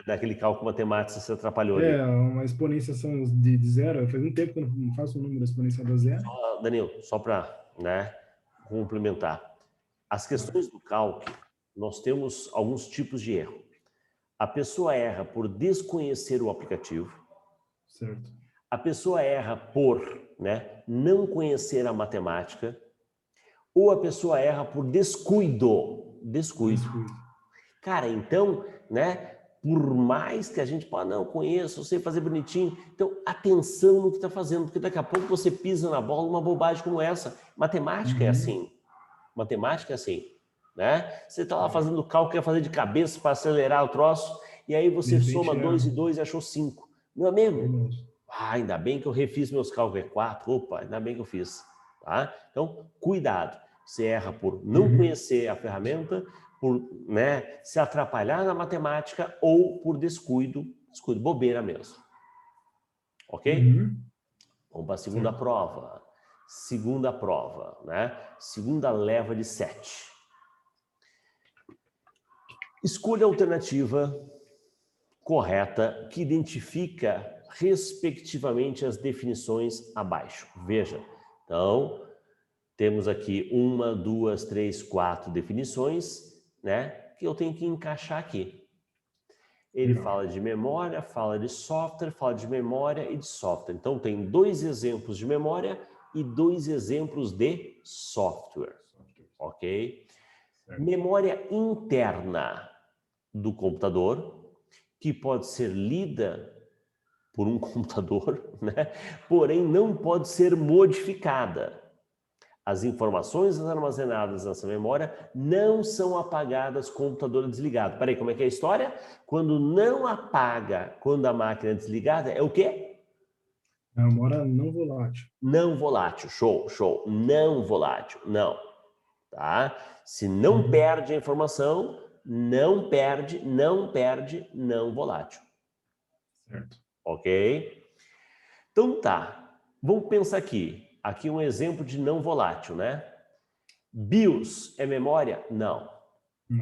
Speaker 1: Daquele cálculo matemático você atrapalhou ali.
Speaker 2: uma exponenciação de zero. Faz um tempo que eu não faço o número exponencial da zero.
Speaker 1: Danilo, só para, né, complementar. As questões do cálculo, nós temos alguns tipos de erro. A pessoa erra por desconhecer o aplicativo.
Speaker 2: Certo.
Speaker 1: A pessoa erra por, né, não conhecer a matemática. Ou a pessoa erra por descuido. Cara, então, né, por mais que a gente fale, não, conheço, eu sei fazer bonitinho, então atenção no que está fazendo, porque daqui a pouco você pisa na bola uma bobagem como essa. Matemática é assim. Matemática é assim, né? Você está lá fazendo cálculo, quer fazer de cabeça para acelerar o troço, e aí você soma 2 e 2 e achou 5. Meu amigo, ainda bem que eu refiz meus cálculos, é 4, opa, ainda bem que eu fiz. Tá? Então, cuidado. Você erra por não conhecer a ferramenta, por, né, se atrapalhar na matemática ou por descuido, bobeira mesmo. Ok? Vamos para a segunda prova. Segunda prova, né? Segunda leva de 7. Escolha a alternativa correta que identifica respectivamente as definições abaixo. Veja, então, temos aqui 1, 2, 3, 4 definições, né? Que eu tenho que encaixar aqui. Ele fala de memória, fala de software, fala de memória e de software. Então, tem 2 exemplos de memória e 2 exemplos de software. Ok? Memória interna do computador, que pode ser lida por um computador, né? Porém não pode ser modificada. As informações armazenadas nessa memória não são apagadas com o computador desligado. Peraí, como é que é a história? Quando não apaga, quando a máquina é desligada, é o quê?
Speaker 2: Memória não volátil.
Speaker 1: Não volátil, show, show. Não volátil, não. Tá? Se não perde a informação, não perde, não volátil.
Speaker 2: Certo.
Speaker 1: Ok? Então tá, vamos pensar aqui. Aqui um exemplo de não volátil, né? BIOS é memória? Não.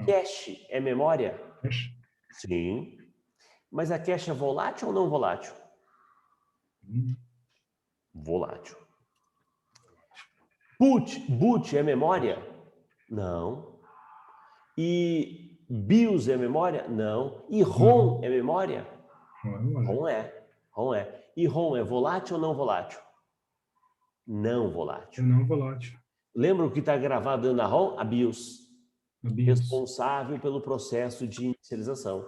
Speaker 1: Cache é memória?
Speaker 2: Cache?
Speaker 1: Sim. Mas a cache é volátil ou não volátil? Volátil. Boot é memória? Não. E BIOS é memória? Não. E ROM é memória? ROM é. ROM é. E ROM é volátil ou não volátil? Não volátil.
Speaker 2: É não volátil.
Speaker 1: Lembra o que está gravado dentro da ROM? A BIOS. Responsável pelo processo de inicialização.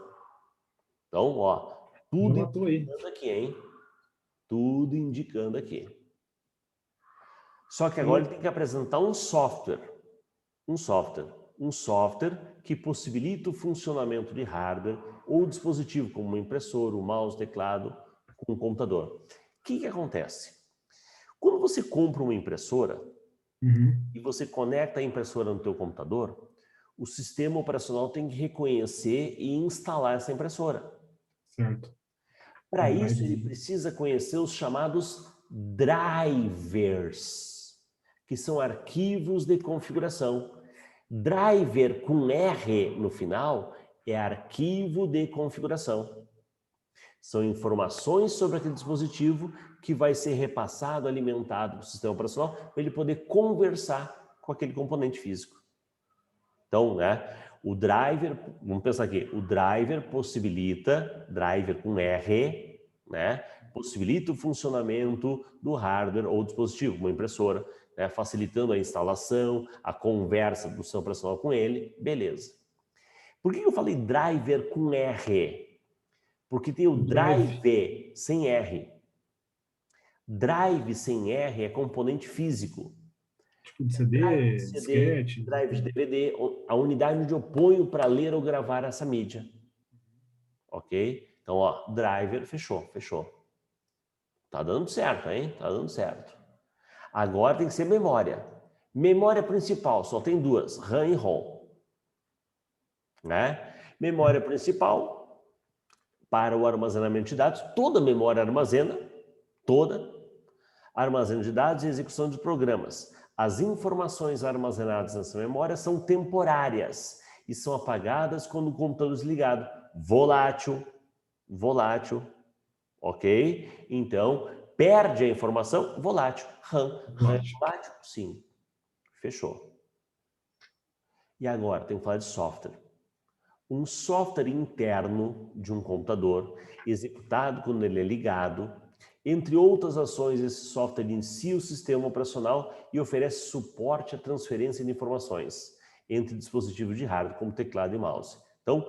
Speaker 1: Então, ó, tudo indicando aqui, hein? Tudo indicando aqui. Só que agora ele tem que apresentar um software. Um software que possibilita o funcionamento de hardware ou dispositivo, como uma impressora, um mouse, teclado, com um computador. O que acontece? Quando você compra uma impressora e você conecta a impressora no teu computador, o sistema operacional tem que reconhecer e instalar essa impressora.
Speaker 2: Certo.
Speaker 1: Para isso, ele precisa conhecer os chamados drivers, que são arquivos de configuração. Driver com R no final é arquivo de configuração. São informações sobre aquele dispositivo que vai ser repassado, alimentado para o sistema operacional para ele poder conversar com aquele componente físico. Então, né, o driver, vamos pensar aqui, o driver possibilita, driver com R, né, possibilita o funcionamento do hardware ou dispositivo, uma impressora, né, facilitando a instalação, a conversa do sistema operacional com ele, beleza. Por que eu falei driver com R? Porque tem o drive sem R. Drive sem R é componente físico.
Speaker 2: Tipo de CD, disquete.
Speaker 1: Drive de DVD, a unidade onde eu ponho para ler ou gravar essa mídia. Ok? Então, ó, driver, fechou. Tá dando certo, hein? Tá dando certo. Agora tem que ser memória. Memória principal, só tem 2, RAM e ROM. Né? Memória principal, para o armazenamento de dados. Toda memória armazena de dados e execução de programas. As informações armazenadas nessa memória são temporárias e são apagadas quando o computador é desligado. Volátil, ok? Então, perde a informação, volátil. RAM é volátil? Sim. Fechou. E agora, tem que falar de software. Um software interno de um computador, executado quando ele é ligado. Entre outras ações, esse software inicia o sistema operacional e oferece suporte à transferência de informações entre dispositivos de hardware, como teclado e mouse. Então,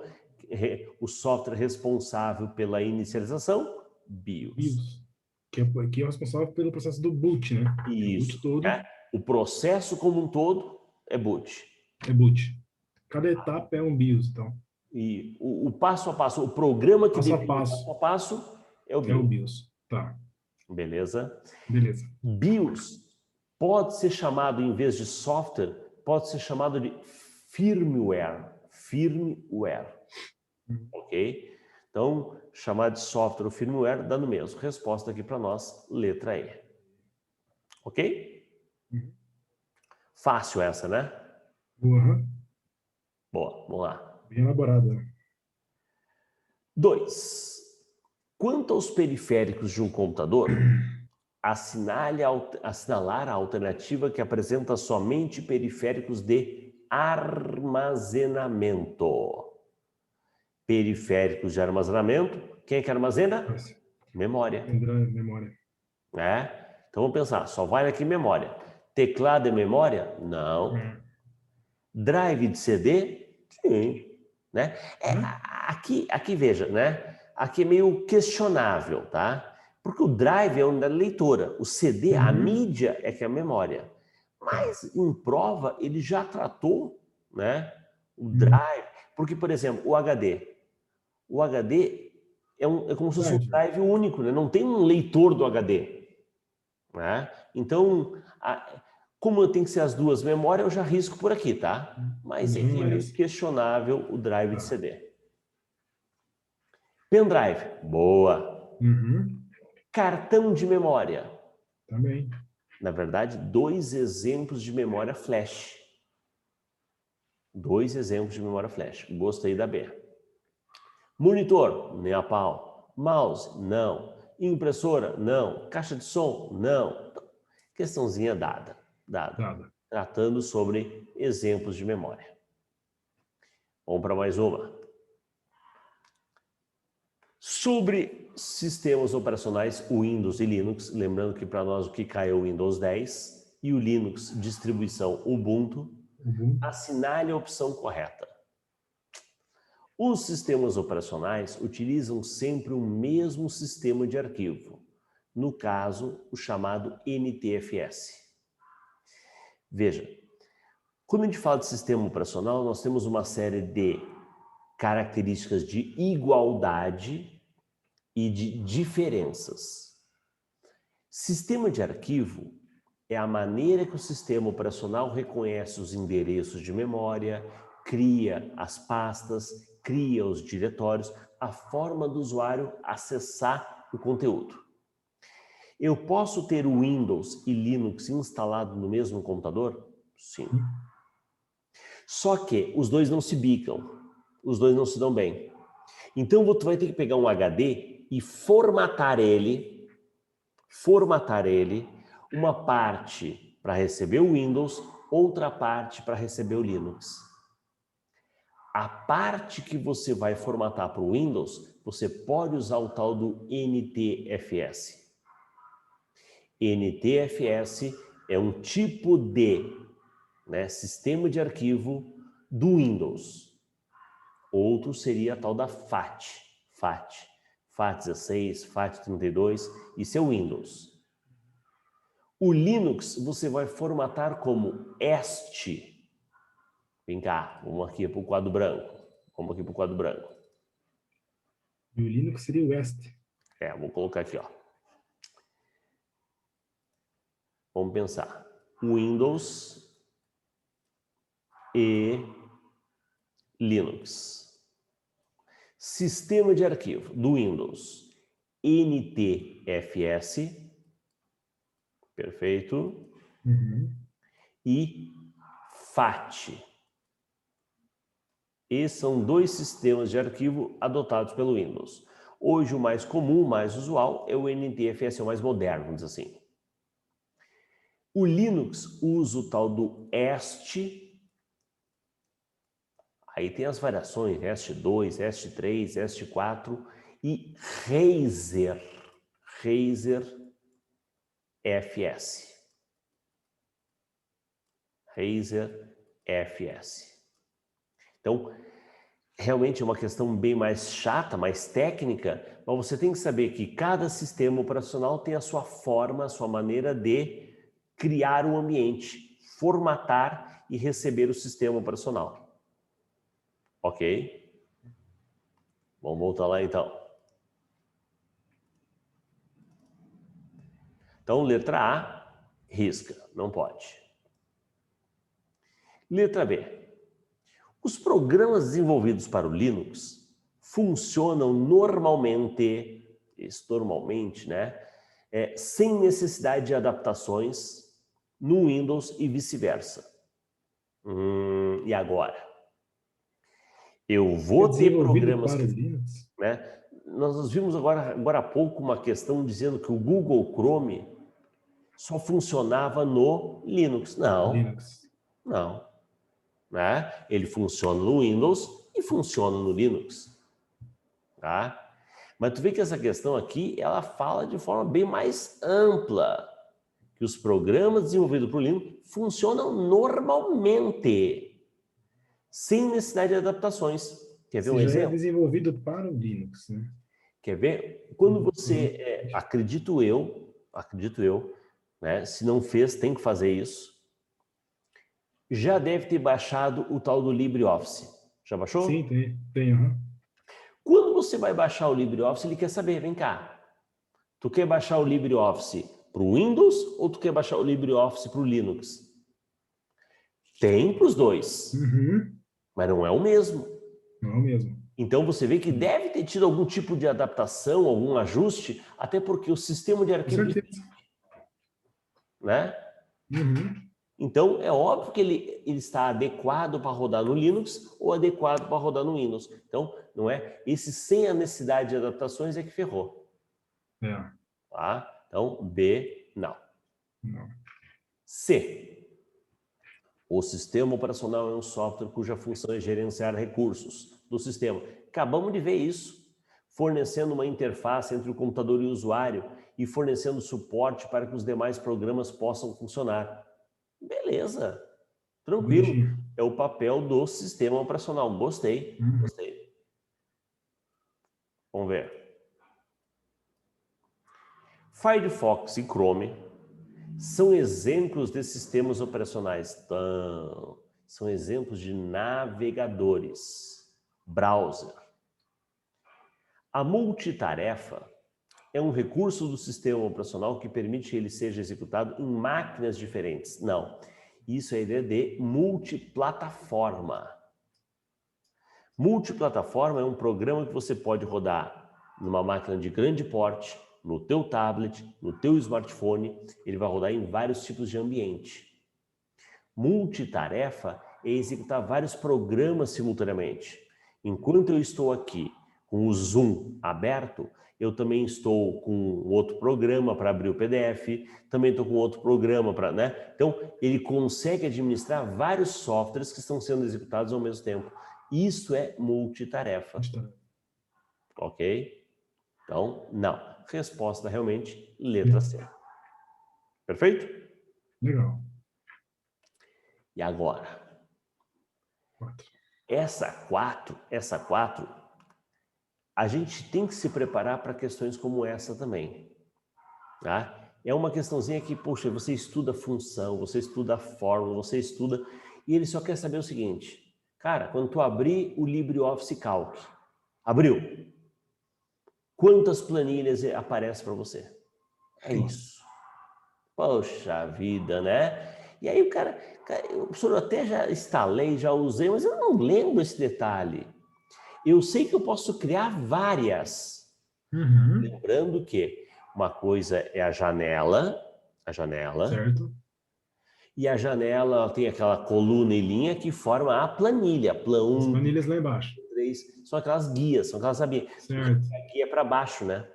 Speaker 1: o software responsável pela inicialização, BIOS.
Speaker 2: Que é responsável pelo processo do boot, né?
Speaker 1: Isso.
Speaker 2: O boot todo.
Speaker 1: O processo como um todo é boot.
Speaker 2: É boot. Cada etapa é um BIOS, então.
Speaker 1: E o passo a passo, o programa que define o passo a passo é o BIOS.
Speaker 2: É o BIOS, tá.
Speaker 1: Beleza?
Speaker 2: Beleza.
Speaker 1: BIOS pode ser chamado, em vez de software, pode ser chamado de firmware. Ok? Então, chamar de software ou firmware dá no mesmo. Resposta aqui para nós, letra E. Ok? Fácil essa, né? Boa, vamos lá.
Speaker 2: Bem elaborada.
Speaker 1: 2. Quanto aos periféricos de um computador, assinalar a alternativa que apresenta somente periféricos de armazenamento. Periféricos de armazenamento, quem é que armazena? Memória.
Speaker 2: Memória.
Speaker 1: Então vamos pensar, só vai aqui memória. Teclado é memória? Não. Drive de CD? Sim. Né? Aqui veja, né? Aqui é meio questionável, tá? Porque o drive é uma leitora, o CD, a mídia é que é a memória. Mas em prova ele já tratou, né? O drive, porque por exemplo, o HD é como se fosse um drive único, né? Não tem um leitor do HD, né? Então, como tem que ser as duas memórias, eu já risco por aqui, tá? Mas enfim, é meio questionável o drive de CD. Pendrive, boa. Cartão de memória.
Speaker 2: Também.
Speaker 1: Na verdade, 2 exemplos de memória flash. 2 exemplos de memória flash. Gostei da B. Monitor, nem a pau. Mouse, não. Impressora, não. Caixa de som, não. Questãozinha dada. Tratando sobre exemplos de memória. Vamos para mais uma. Sobre sistemas operacionais Windows e Linux, lembrando que para nós o que cai é o Windows 10 e o Linux distribuição Ubuntu, assinale a opção correta. Os sistemas operacionais utilizam sempre o mesmo sistema de arquivo, no caso, o chamado NTFS. Veja, quando a gente fala de sistema operacional, nós temos uma série de características de igualdade e de diferenças. Sistema de arquivo é a maneira que o sistema operacional reconhece os endereços de memória, cria as pastas, cria os diretórios, a forma do usuário acessar o conteúdo. Eu posso ter o Windows e Linux instalado no mesmo computador? Sim. Só que os dois não se bicam, os dois não se dão bem. Então, você vai ter que pegar um HD e formatar ele, uma parte para receber o Windows, outra parte para receber o Linux. A parte que você vai formatar para o Windows, você pode usar o tal do NTFS. NTFS é um tipo de sistema de arquivo do Windows. Outro seria a tal da FAT. FAT16, FAT32, isso é o Windows. O Linux você vai formatar como EST. Vem cá, vamos aqui para o quadro branco.
Speaker 2: E o Linux seria o EST.
Speaker 1: Vou colocar aqui, ó. Vamos pensar. Windows e Linux. Sistema de arquivo do Windows, NTFS, perfeito, e FAT. Esses são 2 sistemas de arquivo adotados pelo Windows. Hoje o mais comum, o mais usual, é o NTFS, é o mais moderno, vamos dizer assim. O Linux usa o tal do EST. Aí tem as variações, EST2, EST3, EST4 e Reiser FS. Reiser FS. Então, realmente é uma questão bem mais chata, mais técnica, mas você tem que saber que cada sistema operacional tem a sua forma, a sua maneira de criar um ambiente, formatar e receber o sistema operacional. Ok? Vamos voltar lá então. Então, letra A, risca, não pode. Letra B. Os programas desenvolvidos para o Linux funcionam normalmente, né? Sem necessidade de adaptações no Windows e vice-versa. E agora? Eu vou ter programas
Speaker 2: para Linux,
Speaker 1: né? Nós vimos agora há pouco uma questão dizendo que o Google Chrome só funcionava no Linux. Não. Né? Ele funciona no Windows e funciona no Linux. Tá? Mas tu vê que essa questão aqui, ela fala de forma bem mais ampla, que os programas desenvolvidos para o Linux funcionam normalmente, sem necessidade de adaptações. Quer ver um exemplo?
Speaker 2: Já é desenvolvido para o Linux, né?
Speaker 1: Quer ver? Quando você, acredito eu, né? Se não fez, tem que fazer isso. Já deve ter baixado o tal do LibreOffice. Já baixou?
Speaker 2: Sim, tem.
Speaker 1: Quando você vai baixar o LibreOffice, ele quer saber, vem cá, tu quer baixar o LibreOffice para o Windows ou tu quer baixar o LibreOffice para o Linux? Tem para os dois, mas não é o mesmo.
Speaker 2: Não é o mesmo.
Speaker 1: Então você vê que deve ter tido algum tipo de adaptação, algum ajuste, até porque o sistema de arquivo, né? Então é óbvio que ele está adequado para rodar no Linux ou adequado para rodar no Windows. Então, não é? Esse sem a necessidade de adaptações é que ferrou. Tá? Então, B, não. C. O sistema operacional é um software cuja função é gerenciar recursos do sistema. Acabamos de ver isso, fornecendo uma interface entre o computador e o usuário e fornecendo suporte para que os demais programas possam funcionar. Beleza, tranquilo. É o papel do sistema operacional. Gostei. Vamos ver. Firefox e Chrome são exemplos de sistemas operacionais. Então, são exemplos de navegadores, browser. A multitarefa é um recurso do sistema operacional que permite que ele seja executado em máquinas diferentes. Não, isso é a ideia de multiplataforma. Multiplataforma é um programa que você pode rodar numa máquina de grande porte, no teu tablet, no teu smartphone, ele vai rodar em vários tipos de ambiente. Multitarefa é executar vários programas simultaneamente. Enquanto eu estou aqui com o Zoom aberto, eu também estou com outro programa para abrir o PDF, também estou com outro programa para, né? Então, ele consegue administrar vários softwares que estão sendo executados ao mesmo tempo. Isso é multitarefa. Ok? Então, não. Resposta realmente, letra C. Perfeito?
Speaker 2: Legal.
Speaker 1: E agora? Essa 4, a gente tem que se preparar para questões como essa também. Tá? É uma questãozinha que, poxa, você estuda função, você estuda fórmula, você estuda... E ele só quer saber o seguinte. Cara, quando tu abrir o LibreOffice Calc, abriu. Quantas planilhas aparecem para você? É isso. Poxa vida, né? E aí o cara, o professor, eu até já instalei, já usei, mas eu não lembro esse detalhe. eu sei que eu posso criar várias.
Speaker 2: Uhum.
Speaker 1: Lembrando que uma coisa é a janela,
Speaker 2: Certo.
Speaker 1: e a janela ela tem aquela coluna e linha que forma a planilha, plan 1,
Speaker 2: As planilhas lá embaixo.
Speaker 1: 3, são aquelas guias, são aquelas sabias.
Speaker 2: Certo.
Speaker 1: Aqui é para baixo, né?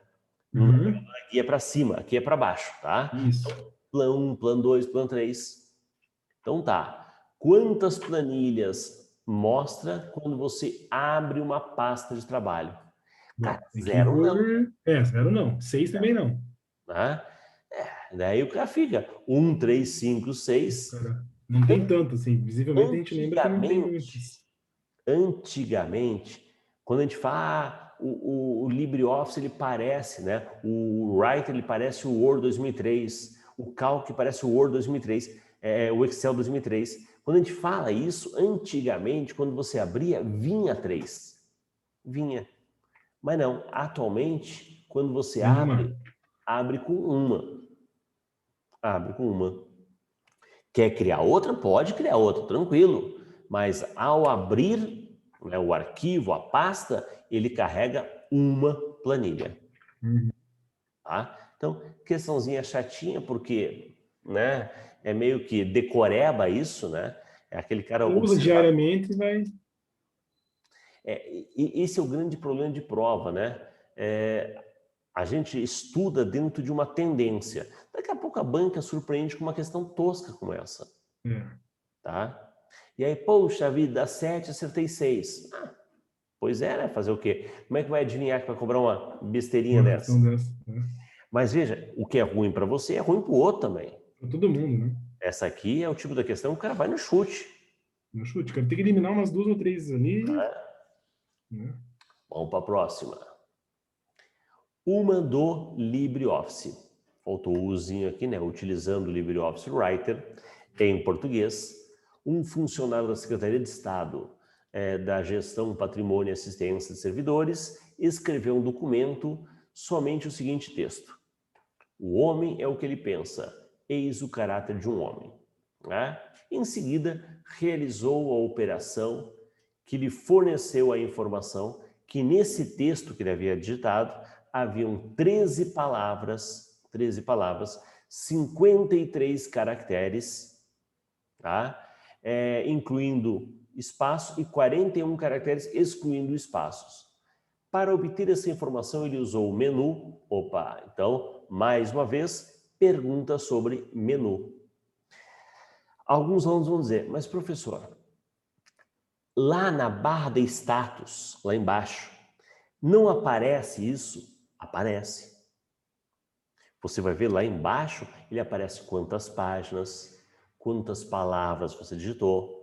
Speaker 2: Uhum.
Speaker 1: Aqui é para cima, aqui é para baixo, tá?
Speaker 2: Isso.
Speaker 1: Então, plan 1, plan 2, plan 3. Então tá. Quantas planilhas mostra quando você abre uma pasta de trabalho?
Speaker 2: Bom,
Speaker 1: Cara,
Speaker 2: tem que ir
Speaker 1: 0 não,
Speaker 2: por... 0 não. 6 também não.
Speaker 1: né? Daí o cara fica 1, 3, 5, 6.
Speaker 2: Cara, não tem tanto, assim. Visivelmente a gente lembra que não tem muitas.
Speaker 1: Antigamente, quando a gente fala, o LibreOffice ele parece, né? O Writer ele parece o Word 2003, o Calc parece o Word 2003, o Excel 2003. Quando a gente fala isso, antigamente, quando você abria, vinha 3. Vinha. Mas não, atualmente, quando você
Speaker 2: Tem uma.
Speaker 1: abre com uma. Abre com uma. Quer criar outra? Pode criar outra, tranquilo. Mas ao abrir, né, o arquivo, a pasta, ele carrega uma planilha.
Speaker 2: Uhum.
Speaker 1: Tá? Então, questãozinha chatinha, porque, né, é meio que decoreba isso, né? É aquele cara
Speaker 2: Usa
Speaker 1: observador.
Speaker 2: diariamente e vai...
Speaker 1: E esse é o grande problema de prova, né? A gente estuda dentro de uma tendência. Daqui a pouco a banca surpreende com uma questão tosca como essa. Tá? E aí, poxa vida, 7, acertei 6. Pois é, né? Fazer o quê? Como é que vai adivinhar que vai cobrar uma besteirinha
Speaker 2: Uma
Speaker 1: dessa?
Speaker 2: questão dessa.
Speaker 1: Mas veja, o que é ruim para você é ruim para o outro também.
Speaker 2: Para todo mundo, né?
Speaker 1: Essa aqui é o tipo da questão que o cara vai no chute.
Speaker 2: No chute, cara. Tem que eliminar umas 2 ou 3 ali. Né?
Speaker 1: Vamos para a próxima. Uma do LibreOffice. Faltou o uzinho aqui, né? Utilizando o LibreOffice Writer em português. Um funcionário da Secretaria de Estado da Gestão, Patrimônio e Assistência de Servidores escreveu um documento, somente o seguinte texto. O homem é o que ele pensa, eis o caráter de um homem. Né? Em seguida, realizou a operação que lhe forneceu a informação que nesse texto que ele havia digitado, haviam 13 palavras, 53 caracteres, tá? Incluindo espaço, e 41 caracteres excluindo espaços. Para obter essa informação, ele usou o menu. Opa, então, mais uma vez, pergunta sobre menu. Alguns alunos vão dizer, mas professor, lá na barra de status, lá embaixo, não aparece isso? Aparece. Você vai ver lá embaixo, ele aparece quantas páginas, quantas palavras você digitou.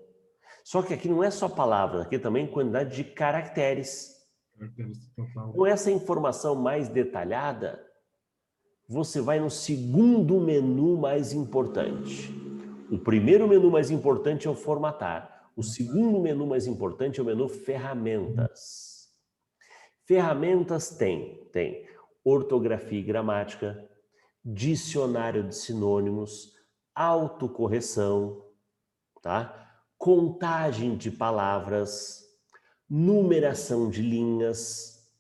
Speaker 1: Só que aqui não é só palavras, aqui também quantidade de caracteres. Com essa informação mais detalhada, você vai no segundo menu mais importante. O primeiro menu mais importante é o formatar. O segundo menu mais importante é o menu ferramentas. Ferramentas tem ortografia e gramática, dicionário de sinônimos, autocorreção, tá? Contagem de palavras, numeração de linhas,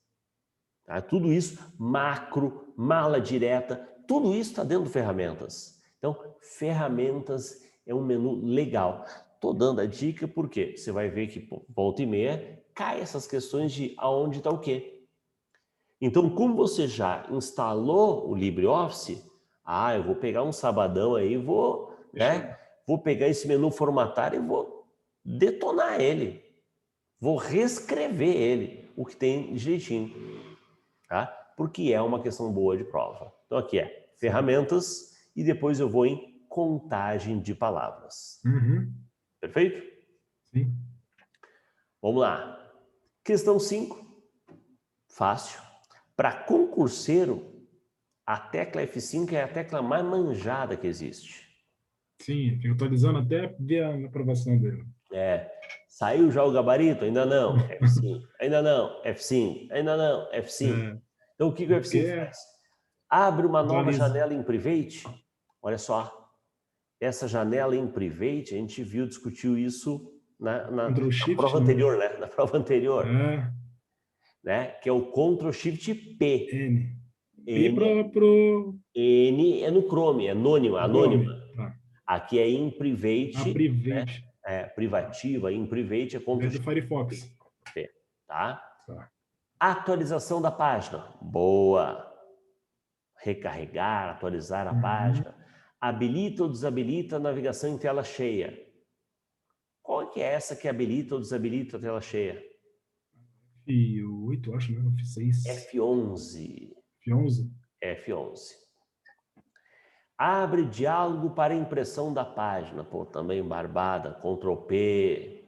Speaker 1: tá? Tudo isso, macro, mala direta, tudo isso está dentro de ferramentas. Então, ferramentas é um menu legal. Estou dando a dica porque você vai ver que volta e meia cai essas questões de aonde está o quê. Então, como você já instalou o LibreOffice, eu vou pegar um sabadão aí, vou pegar esse menu formatar e vou detonar ele. Vou reescrever ele, o que tem direitinho, tá? Porque é uma questão boa de prova. Então aqui é ferramentas e depois eu vou em contagem de palavras. Perfeito?
Speaker 2: Sim.
Speaker 1: Vamos lá. Questão 5. Fácil. Para concurseiro, a tecla F5 é a tecla mais manjada que existe.
Speaker 2: Sim, fica atualizando até ver a aprovação dele.
Speaker 1: Saiu já o gabarito? Ainda não. F5. Ainda não. F5. Ainda não. F5. Então o que o F5 faz? Abre uma nova janela em Private. Olha só. Essa janela em Private, a gente discutiu isso na prova anterior, né? Na prova anterior. né? Que é o Ctrl Shift P.
Speaker 2: N. P
Speaker 1: N é no Chrome, é anônima.
Speaker 2: Tá.
Speaker 1: Aqui é in private.
Speaker 2: Private.
Speaker 1: Né? Privativa, in private é Ctrl
Speaker 2: do Firefox.
Speaker 1: P. Tá?
Speaker 2: Tá.
Speaker 1: Atualização da página. Boa. Recarregar, atualizar a página. Habilita ou desabilita a navegação em tela cheia. Qual que é essa que habilita ou desabilita a tela cheia?
Speaker 2: F8, acho, né? F6.
Speaker 1: F11.
Speaker 2: F11?
Speaker 1: F11. Abre diálogo para impressão da página. Pô, também barbada. Ctrl P.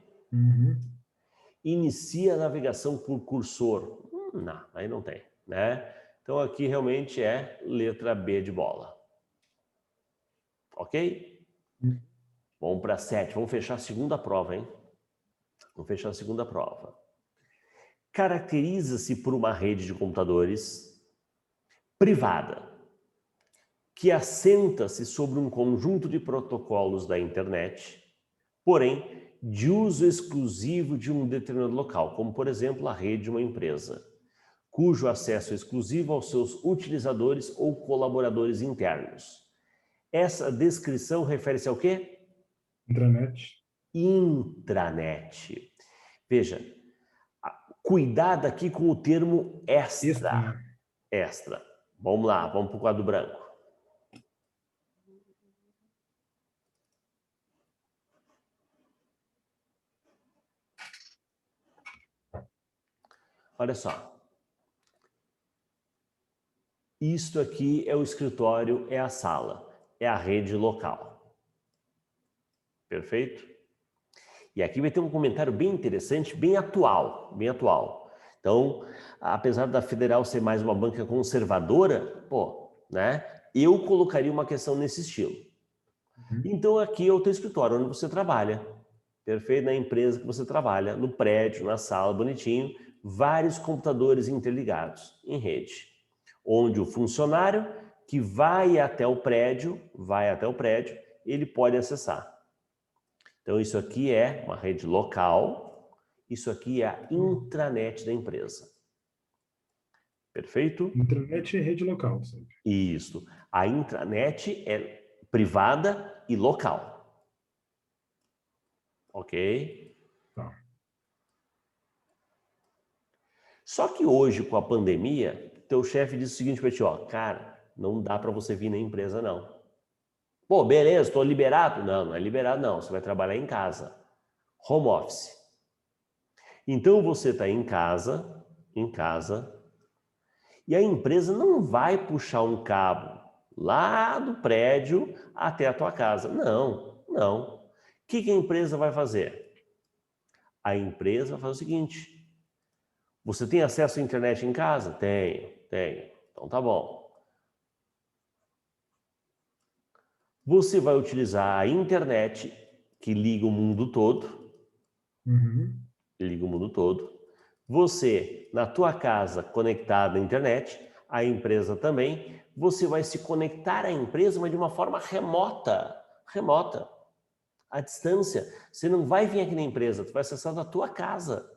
Speaker 1: Inicia a navegação por cursor. Não, aí não tem, né? Então aqui realmente é letra B de bola. Ok? Vamos para 7. Vamos fechar a segunda prova, hein? Vamos fechar a segunda prova. Caracteriza-se por uma rede de computadores privada que assenta-se sobre um conjunto de protocolos da internet, porém de uso exclusivo de um determinado local, como por exemplo a rede de uma empresa, cujo acesso é exclusivo aos seus utilizadores ou colaboradores internos. Essa descrição refere-se ao quê?
Speaker 2: Intranet.
Speaker 1: Intranet. Veja, cuidado aqui com o termo extra. Extra. Vamos lá, vamos para o quadro branco. Olha só. Isto aqui é o escritório, é a sala, é a rede local. Perfeito? E aqui vai ter um comentário bem interessante, bem atual, bem atual. Então, apesar da Federal ser mais uma banca conservadora, pô, né? Eu colocaria uma questão nesse estilo. Então, aqui é o teu escritório, onde você trabalha. Perfeito? Na empresa que você trabalha, no prédio, na sala, bonitinho, vários computadores interligados em rede, onde o funcionário que vai até o prédio, ele pode acessar. Então, isso aqui é uma rede local, isso aqui é a intranet da empresa. Perfeito?
Speaker 2: Intranet é rede local. Sempre.
Speaker 1: Isso. A intranet é privada e local. Ok?
Speaker 2: Tá.
Speaker 1: Só que hoje, com a pandemia, teu chefe disse o seguinte para ti, ó, cara, não dá para você vir na empresa, não. Pô, beleza, estou liberado? Não, não é liberado, não. Você vai trabalhar em casa. Home office. Então, você está em casa, e a empresa não vai puxar um cabo lá do prédio até a tua casa. Não, não. O que a empresa vai fazer? A empresa vai fazer o seguinte: você tem acesso à internet em casa? Tenho. Então tá bom. Você vai utilizar a internet que liga o mundo todo. Liga o mundo todo. Você, na tua casa, conectado à internet, a empresa também, você vai se conectar à empresa, mas de uma forma remota. À distância. Você não vai vir aqui na empresa, tu vai acessar da tua casa.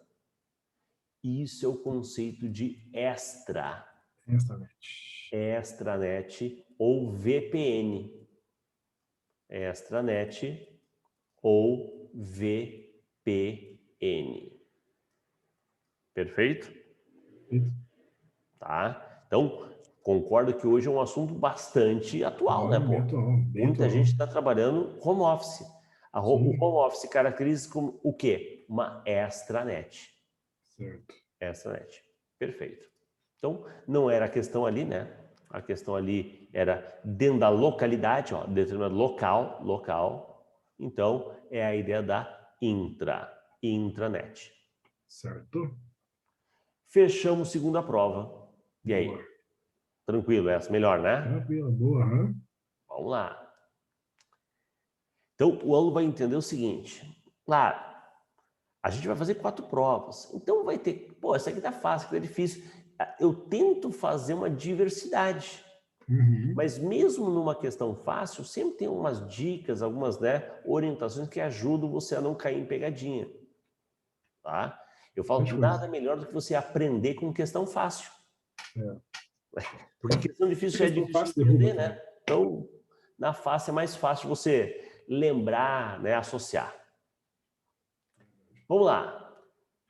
Speaker 1: Isso é o conceito de extranet ou VPN. Extranet ou VPN. Perfeito? Tá? Então, concordo que hoje é um assunto bastante atual, né, pô? Muita gente está trabalhando home office. O home office caracteriza como o quê? Uma extranet.
Speaker 2: Certo.
Speaker 1: Extranet. Perfeito. Então, não era a questão ali, né? A questão ali era dentro da localidade, ó, determinado local. Então, é a ideia da intranet.
Speaker 2: Certo.
Speaker 1: Fechamos segunda prova. E aí?
Speaker 2: Boa.
Speaker 1: Tranquilo, essa melhor, né?
Speaker 2: Tranquilo, boa.
Speaker 1: Vamos lá. Então, o aluno vai entender o seguinte. Claro, a gente vai fazer 4 provas. Então, vai ter... Pô, essa aqui tá fácil, essa aqui tá difícil. Eu tento fazer uma diversidade. Mas mesmo numa questão fácil, sempre tem umas dicas, algumas, né, orientações que ajudam você a não cair em pegadinha. Tá? Eu falo que nada melhor do que você aprender com questão fácil. Porque questão difícil é difícil de entender, né? Então, na fácil é mais fácil você lembrar, né, associar. Vamos lá.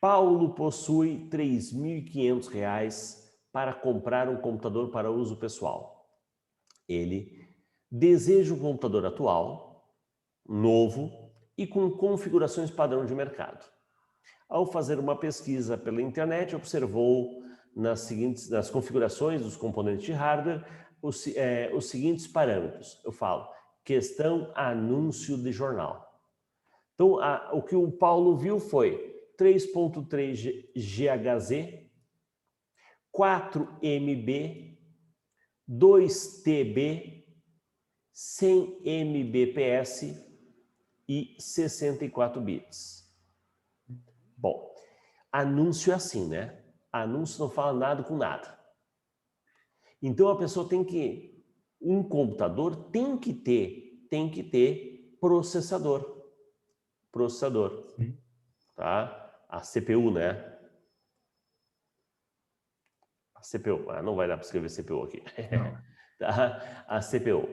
Speaker 1: Paulo possui R$ 3.500 para comprar um computador para uso pessoal. Ele deseja um computador atual, novo e com configurações padrão de mercado. Ao fazer uma pesquisa pela internet, observou nas configurações dos componentes de hardware os seguintes parâmetros. Eu falo, questão anúncio de jornal. Então, o que o Paulo viu foi 3.3 GHz, 4 MB, 2 TB, 100 Mbps e 64 bits. Bom, anúncio é assim, né? Anúncio não fala nada com nada. Então a pessoa um computador tem que ter processador. Tá? A CPU, né? A CPU, não vai dar para escrever CPU aqui. Tá? A CPU.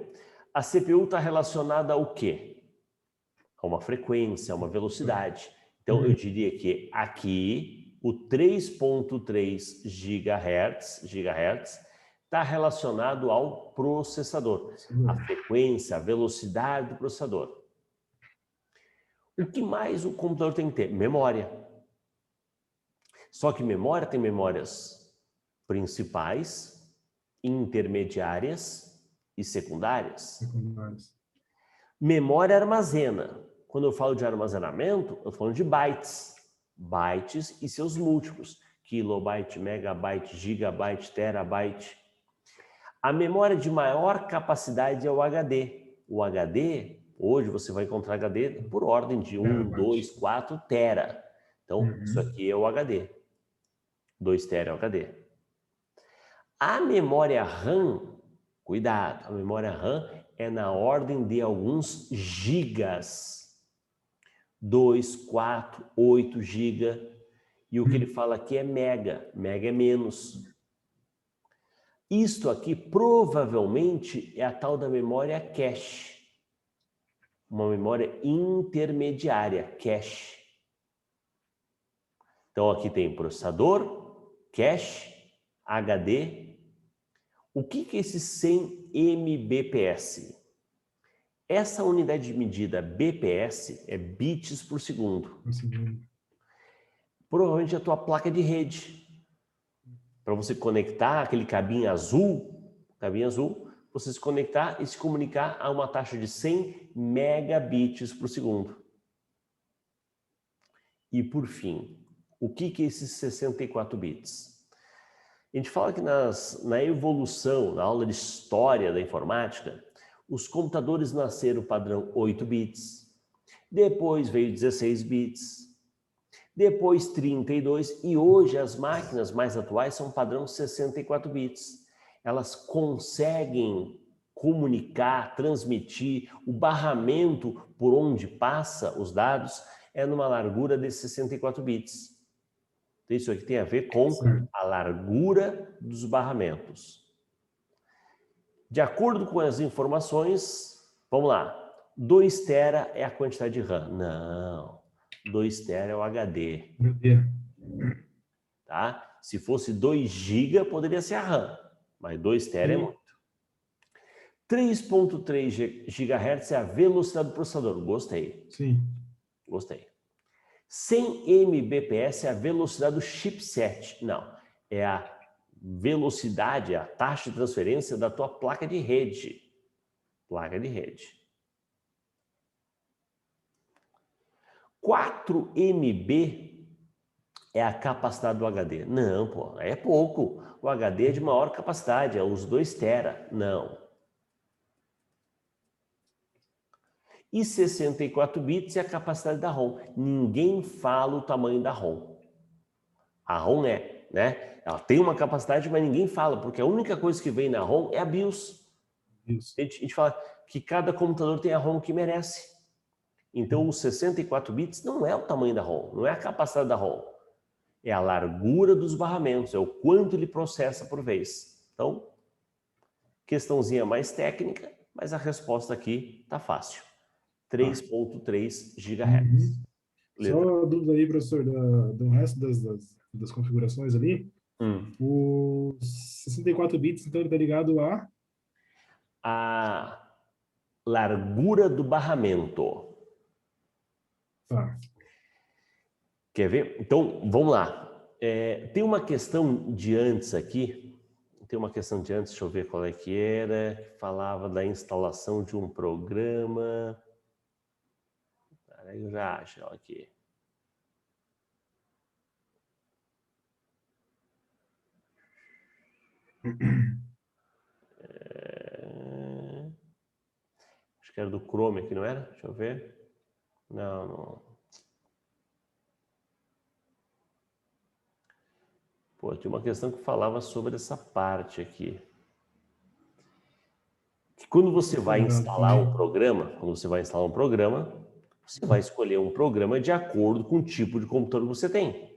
Speaker 1: A CPU está relacionada ao quê? A uma frequência, a uma velocidade. Então eu diria que aqui o 3.3 GHz está relacionado ao processador. A frequência, a velocidade do processador. O que mais o computador tem que ter? Memória. Só que memória tem memórias principais, intermediárias e secundárias. Memória armazena. Quando eu falo de armazenamento, eu estou falando de bytes. Bytes e seus múltiplos. Kilobyte, megabyte, gigabyte, terabyte. A memória de maior capacidade é o HD. O HD, hoje você vai encontrar HD por ordem de 1, 2, 4 tera. Então, isso aqui é o HD. 2 tera é o HD. A memória RAM, cuidado, a memória RAM é na ordem de alguns gigas. 2, 4, 8 GB. E o que ele fala aqui é mega. Mega é menos. Isto aqui provavelmente é a tal da memória cache. Uma memória intermediária, cache. Então aqui tem processador, cache, HD. O que é esse 100 Mbps? Essa unidade de medida BPS é bits por segundo. Provavelmente é a tua placa de rede. Para você conectar aquele cabinho azul, você se conectar e se comunicar a uma taxa de 100 megabits por segundo. E por fim, o que é esses 64 bits? A gente fala que na evolução, na aula de história da informática, os computadores nasceram padrão 8 bits, depois veio 16 bits, depois 32 e hoje as máquinas mais atuais são padrão 64 bits. Elas conseguem comunicar, transmitir, o barramento por onde passa os dados é numa largura de 64 bits. Então, isso aqui tem a ver com a largura dos barramentos. De acordo com as informações, vamos lá, 2 tera é a quantidade de RAM. Não, 2 tera é o HD. Tá? Se fosse 2 GB, poderia ser a RAM, mas 2 tera é muito. 3.3 GHz é a velocidade do processador. Gostei.
Speaker 2: Sim.
Speaker 1: Gostei. 100 Mbps é a velocidade do chipset. Não, é a velocidade, a taxa de transferência da tua placa de rede. Placa de rede. 4 MB é a capacidade do HD. Não, pô, é pouco. O HD é de maior capacidade, é os 2 tera. Não. E 64 bits é a capacidade da ROM. Ninguém fala o tamanho da ROM. A ROM ela tem uma capacidade, mas ninguém fala, porque a única coisa que vem na ROM é a BIOS. A gente fala que cada computador tem a ROM que merece. Então, os 64 bits não é o tamanho da ROM, não é a capacidade da ROM. É a largura dos barramentos, é o quanto ele processa por vez. Então, questãozinha mais técnica, mas a resposta aqui tá fácil. 3.3 GHz.
Speaker 2: Só dúvida aí, professor, do resto das configurações ali. Os 64 bits, então, ele está ligado
Speaker 1: a largura do barramento.
Speaker 2: Tá.
Speaker 1: Quer ver? Então, vamos lá. Tem uma questão de antes aqui. Tem uma questão de antes, deixa eu ver qual é que era. Que falava da instalação de um programa. Aí eu já acho aqui. Acho que era do Chrome aqui, não era? Deixa eu ver. Não, não. Pô, tinha uma questão que falava sobre essa parte aqui. Que quando você vai instalar um programa, você vai escolher um programa de acordo com o tipo de computador que você tem.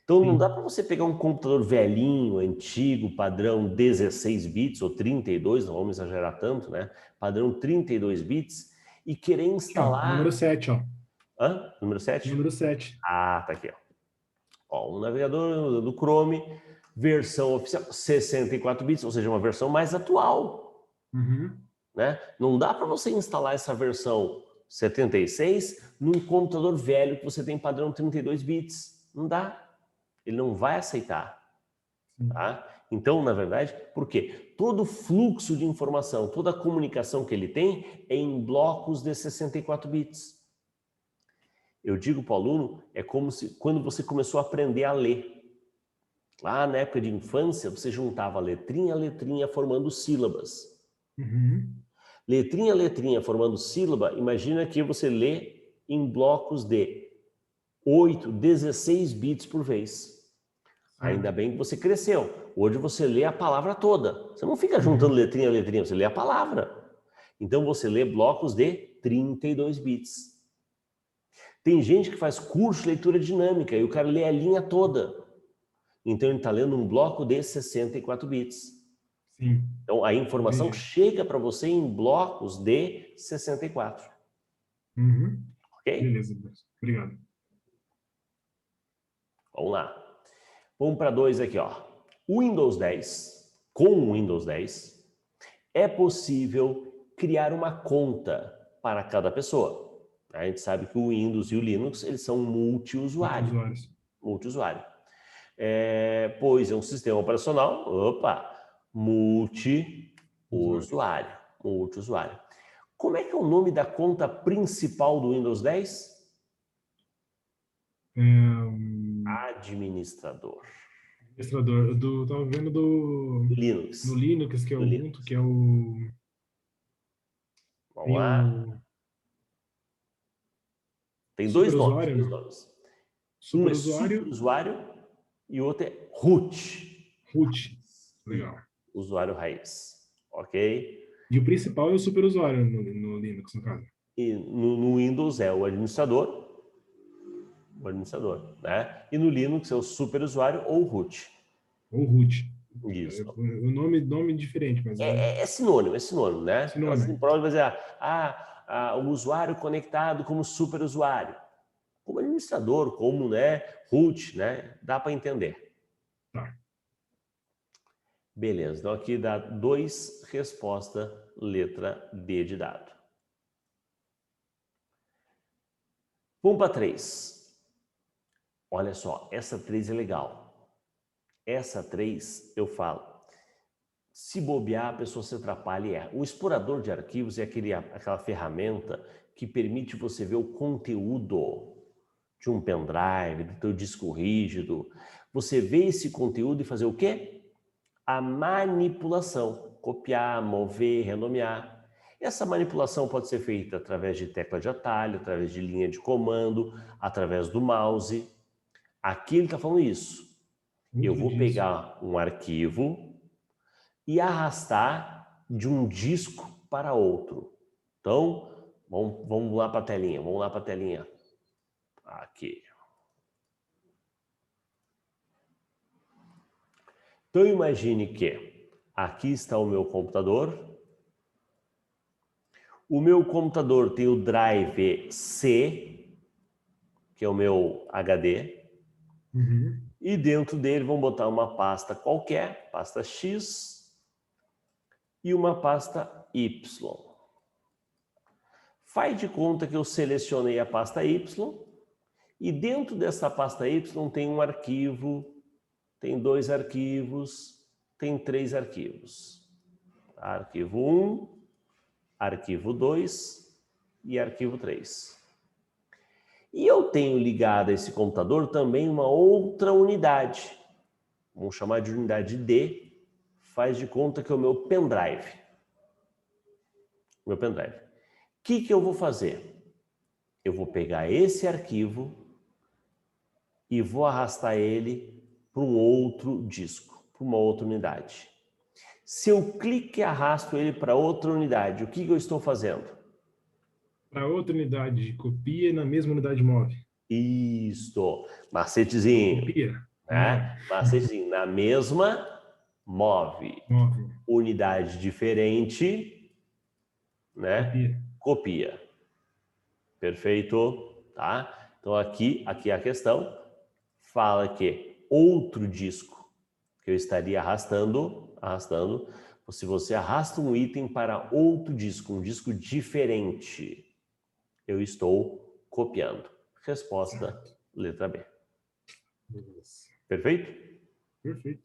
Speaker 1: Então, não dá para você pegar um computador velhinho, antigo, padrão 16 bits ou 32, não vamos exagerar tanto, né? Padrão 32 bits e querer instalar...
Speaker 2: Número 7, ó.
Speaker 1: Hã? Número 7?
Speaker 2: Número 7.
Speaker 1: Ah, tá aqui, ó. Um navegador do Chrome, versão oficial 64 bits, ou seja, uma versão mais atual. Né? Não dá para você instalar essa versão 76 num computador velho que você tem padrão 32 bits. Não dá. Ele não vai aceitar. Tá? Então, na verdade, por quê? Todo fluxo de informação, toda a comunicação que ele tem é em blocos de 64 bits. Eu digo para o aluno, é como se quando você começou a aprender a ler. Lá na época de infância, você juntava letrinha a letrinha formando sílabas. Letrinha a letrinha formando sílaba, imagina que você lê em blocos de 8, 16 bits por vez. Ainda bem que você cresceu. Hoje você lê a palavra toda. Você não fica juntando letrinha a letrinha, você lê a palavra. Então você lê blocos de 32 bits. Tem gente que faz curso de leitura dinâmica e o cara lê a linha toda. Então ele está lendo um bloco de 64 bits. Então a informação chega para você em blocos de 64. Ok?
Speaker 2: Beleza, obrigado.
Speaker 1: Vamos lá. Vamos para 2 aqui, ó. O Windows 10, com o Windows 10, é possível criar uma conta para cada pessoa. A gente sabe que o Windows e o Linux, eles são multiusuário. Pois é um sistema operacional, multiusuário. Como é que é o nome da conta principal do Windows 10? Administrador.
Speaker 2: Tava vendo
Speaker 1: Linux.
Speaker 2: No Linux, que é o Ubuntu, que é o...
Speaker 1: Vamos lá. Tem dois nomes. Um é superusuário e o outro é root.
Speaker 2: Legal.
Speaker 1: Usuário raiz. Ok?
Speaker 2: E o principal é o superusuário no Linux, no caso.
Speaker 1: E no Windows é o administrador, né? E no Linux é o superusuário ou root.
Speaker 2: Isso. O nome é diferente, mas...
Speaker 1: É sinônimo, né?
Speaker 2: Sinônimo.
Speaker 1: Assim, pode dizer, o usuário conectado como superusuário. Como administrador, como, né, root, né? Dá para entender.
Speaker 2: Tá.
Speaker 1: Beleza, então aqui dá 2, resposta, letra D de dado. Vamos para 3. Olha só, essa 3 é legal. Essa 3, eu falo, se bobear, a pessoa se atrapalha e erra. O explorador de arquivos é aquela ferramenta que permite você ver o conteúdo de um pendrive, do teu disco rígido. Você vê esse conteúdo e fazer o quê? A manipulação. Copiar, mover, renomear. Essa manipulação pode ser feita através de tecla de atalho, através de linha de comando, através do mouse. Aqui ele está falando isso. Eu vou pegar um arquivo e arrastar de um disco para outro. Então, vamos lá para a telinha, Aqui. Então, imagine que aqui está o meu computador. O meu computador tem o drive C, que é o meu HD. E dentro dele vamos botar uma pasta qualquer, pasta X, e uma pasta Y. Faz de conta que eu selecionei a pasta Y, e dentro dessa pasta Y tem um arquivo, tem 2 arquivos, tem 3 arquivos. Arquivo 1, arquivo 2 e arquivo 3. E eu tenho ligado a esse computador também uma outra unidade. Vamos chamar de unidade D. Faz de conta que é o meu pendrive. O que eu vou fazer? Eu vou pegar esse arquivo e vou arrastar ele para um outro disco, para uma outra unidade. Se eu clico e arrasto ele para outra unidade, o que eu estou fazendo?
Speaker 2: Para outra unidade, copia na mesma unidade móvel.
Speaker 1: Isto. Macetezinho.
Speaker 2: Copia.
Speaker 1: Né? Macetezinho. Na mesma move. Unidade diferente, né? Copia. Perfeito? Tá? Então aqui a questão fala que outro disco que eu estaria arrastando, se você arrasta um item para outro disco, um disco diferente, eu estou copiando. Resposta, certo. Letra B.
Speaker 2: Beleza.
Speaker 1: Perfeito?
Speaker 2: Perfeito.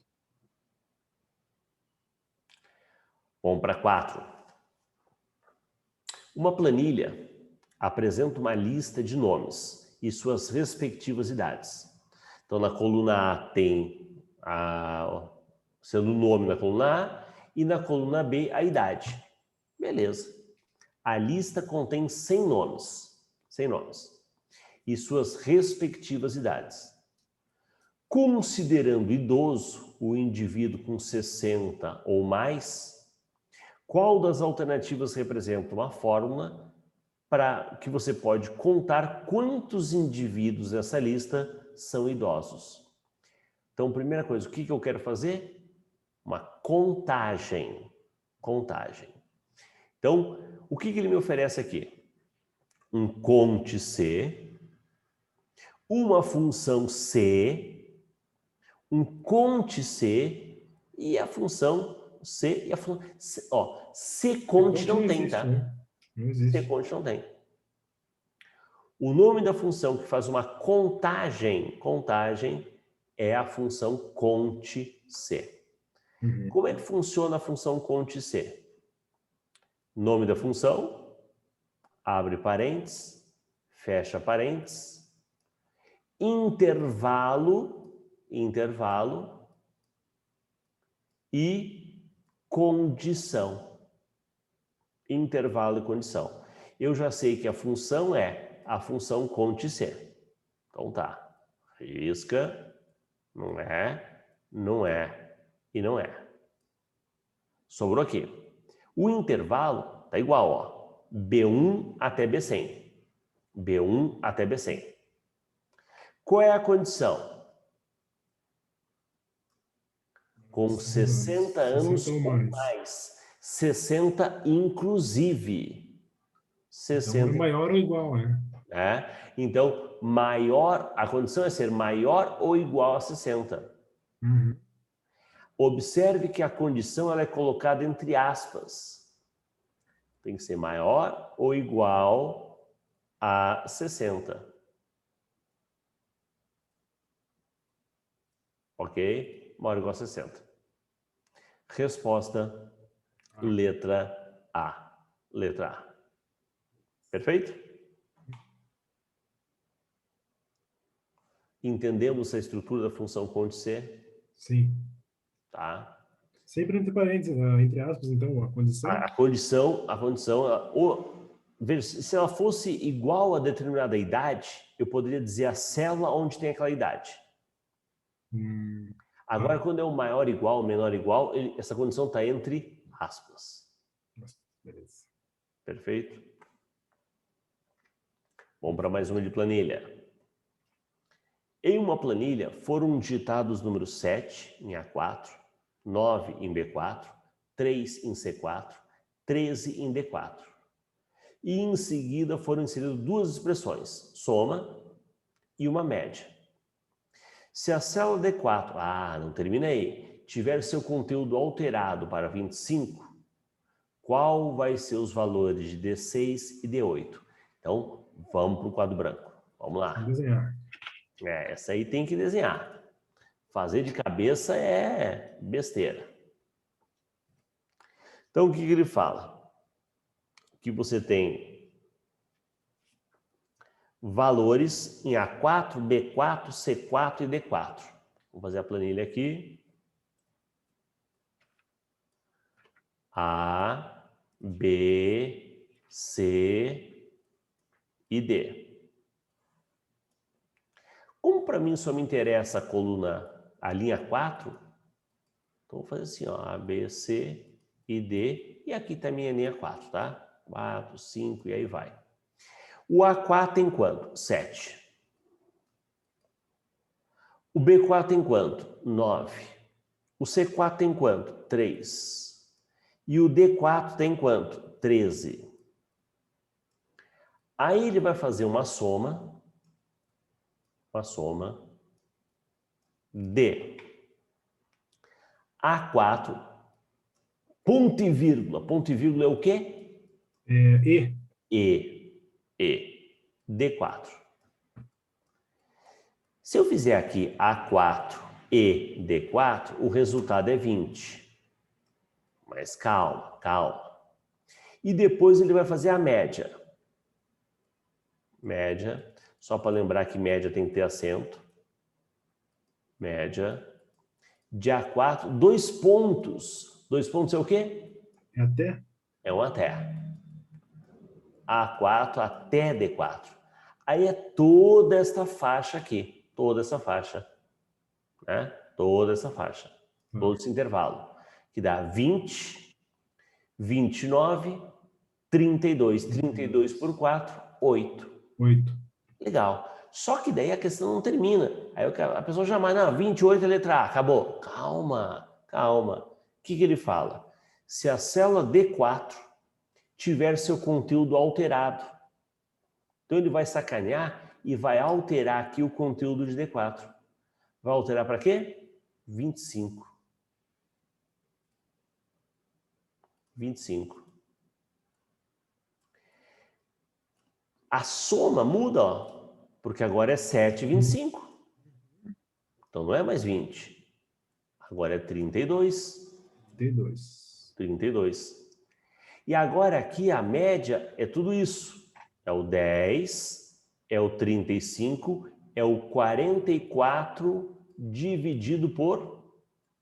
Speaker 1: Vamos para 4. Uma planilha apresenta uma lista de nomes e suas respectivas idades. Então, na coluna A tem sendo o nome na coluna A e na coluna B a idade. Beleza. A lista contém 100 nomes. 100 nomes. E suas respectivas idades. Considerando idoso o indivíduo com 60 ou mais, qual das alternativas representa uma fórmula para que você pode contar quantos indivíduos dessa lista são idosos? Então, primeira coisa, o que eu quero fazer? Uma contagem. Contagem. Então, o que ele me oferece aqui? Um conte C, uma função C, um conte C e a função C e a função... Ó, C-conte não tem, tá?
Speaker 2: Não existe.
Speaker 1: C-conte não tem. O nome da função que faz uma contagem é a função conte C. Como é que funciona a função conte C? Nome da função, abre parênteses, fecha parênteses, intervalo e condição. Intervalo e condição. Eu já sei que a função é a função conte C. Então tá, risca, não é e não é. Sobrou aqui. O intervalo tá igual, ó, B1 até B100. B1 até B100. Qual é a condição? Com 60 anos ou mais. 60 inclusive. 60.
Speaker 2: Então é maior ou igual, né?
Speaker 1: Então, maior, a condição é ser maior ou igual a 60. Observe que a condição ela é colocada entre aspas. Tem que ser maior ou igual a 60. Ok? Maior ou igual a 60. Resposta, letra A. Letra A. Perfeito? Entendemos a estrutura da função conte C?
Speaker 2: Sim.
Speaker 1: Tá?
Speaker 2: Sempre entre parênteses, entre aspas, então, a condição.
Speaker 1: A condição, se ela fosse igual a determinada idade, eu poderia dizer a célula onde tem aquela idade. Agora, quando é o maior igual, menor igual, essa condição está entre aspas.
Speaker 2: Beleza.
Speaker 1: Perfeito? Vamos para mais uma de planilha. Em uma planilha, foram digitados os números 7 em A4 9 em B4, 3 em C4, 13 em D4. E em seguida foram inseridas duas expressões, soma e uma média. Se a célula D4, não termina aí, tiver seu conteúdo alterado para 25, qual vai ser os valores de D6 e D8? Então, vamos para o quadro branco. Vamos lá.
Speaker 2: Vamos desenhar.
Speaker 1: Essa aí tem que desenhar. Fazer de cabeça é besteira. Então, o que ele fala? Que você tem valores em A4, B4, C4 e D4. Vamos fazer a planilha aqui. A, B, C e D. Como para mim só me interessa a coluna, a linha 4, então vou fazer assim, ó, A, B, C e D, e aqui está a minha linha 4, tá? 4, 5 e aí vai. O A4 tem quanto? 7. O B4 tem quanto? 9. O C4 tem quanto? 3. E o D4 tem quanto? 13. Aí ele vai fazer uma soma de A4, ponto e vírgula. Ponto e vírgula é o quê?
Speaker 2: E.
Speaker 1: D4. Se eu fizer aqui A4 e D4, o resultado é 20. Mas calma, calma. E depois ele vai fazer a média. Média, só para lembrar que média tem que ter acento. Média de A4, 2 pontos. 2 pontos é o quê?
Speaker 2: É até?
Speaker 1: É um até. A4 até D4. Aí é toda esta faixa aqui. Toda essa faixa. Né? Toda essa faixa. Todo esse intervalo. Que dá 20, 29, 32. 32 por 4, 8.
Speaker 2: 8.
Speaker 1: Legal. Só que daí a questão não termina. Aí a pessoa já mais, não, 28 é letra A, acabou. Calma, calma. O que ele fala? Se a célula D4 tiver seu conteúdo alterado, então ele vai sacanear e vai alterar aqui o conteúdo de D4. Vai alterar para quê? 25. 25. A soma muda, ó, porque agora é 7 e 25. Então não é mais 20. Agora é 32. 32. E agora aqui a média é tudo isso. É o 10, é o 35, é o 44 dividido por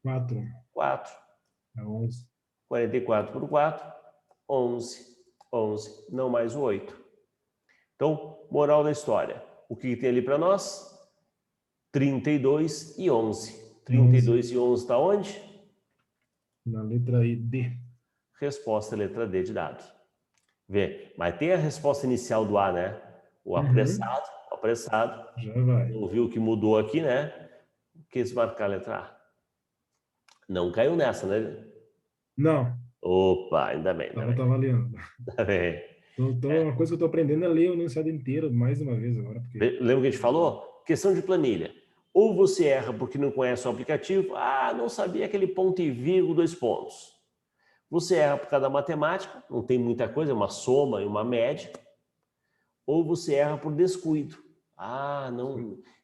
Speaker 2: 4.
Speaker 1: 4.
Speaker 2: É 11.
Speaker 1: 44 por 4, 11. 11, não mais o 8. Então, moral da história. O que tem ali para nós? 32 e 11. 32 e 11 está onde?
Speaker 2: Na letra D.
Speaker 1: Resposta letra D de dado. Vê, mas tem a resposta inicial do A, né? O apressado, o apressado.
Speaker 2: Já vai.
Speaker 1: Não viu que mudou aqui, né? Quis marcar a letra A. Não caiu nessa, né?
Speaker 2: Não.
Speaker 1: Opa, ainda bem.
Speaker 2: Tá valendo.
Speaker 1: Ainda bem.
Speaker 2: Uma coisa que eu estou aprendendo é ler o enunciado inteiro mais uma vez agora. Porque...
Speaker 1: Lembra que a gente falou? Questão de planilha. Ou você erra porque não conhece o aplicativo. Não sabia aquele ponto e vírgula, 2 pontos. Você erra por causa da matemática, não tem muita coisa, é uma soma e uma média. Ou você erra por descuido.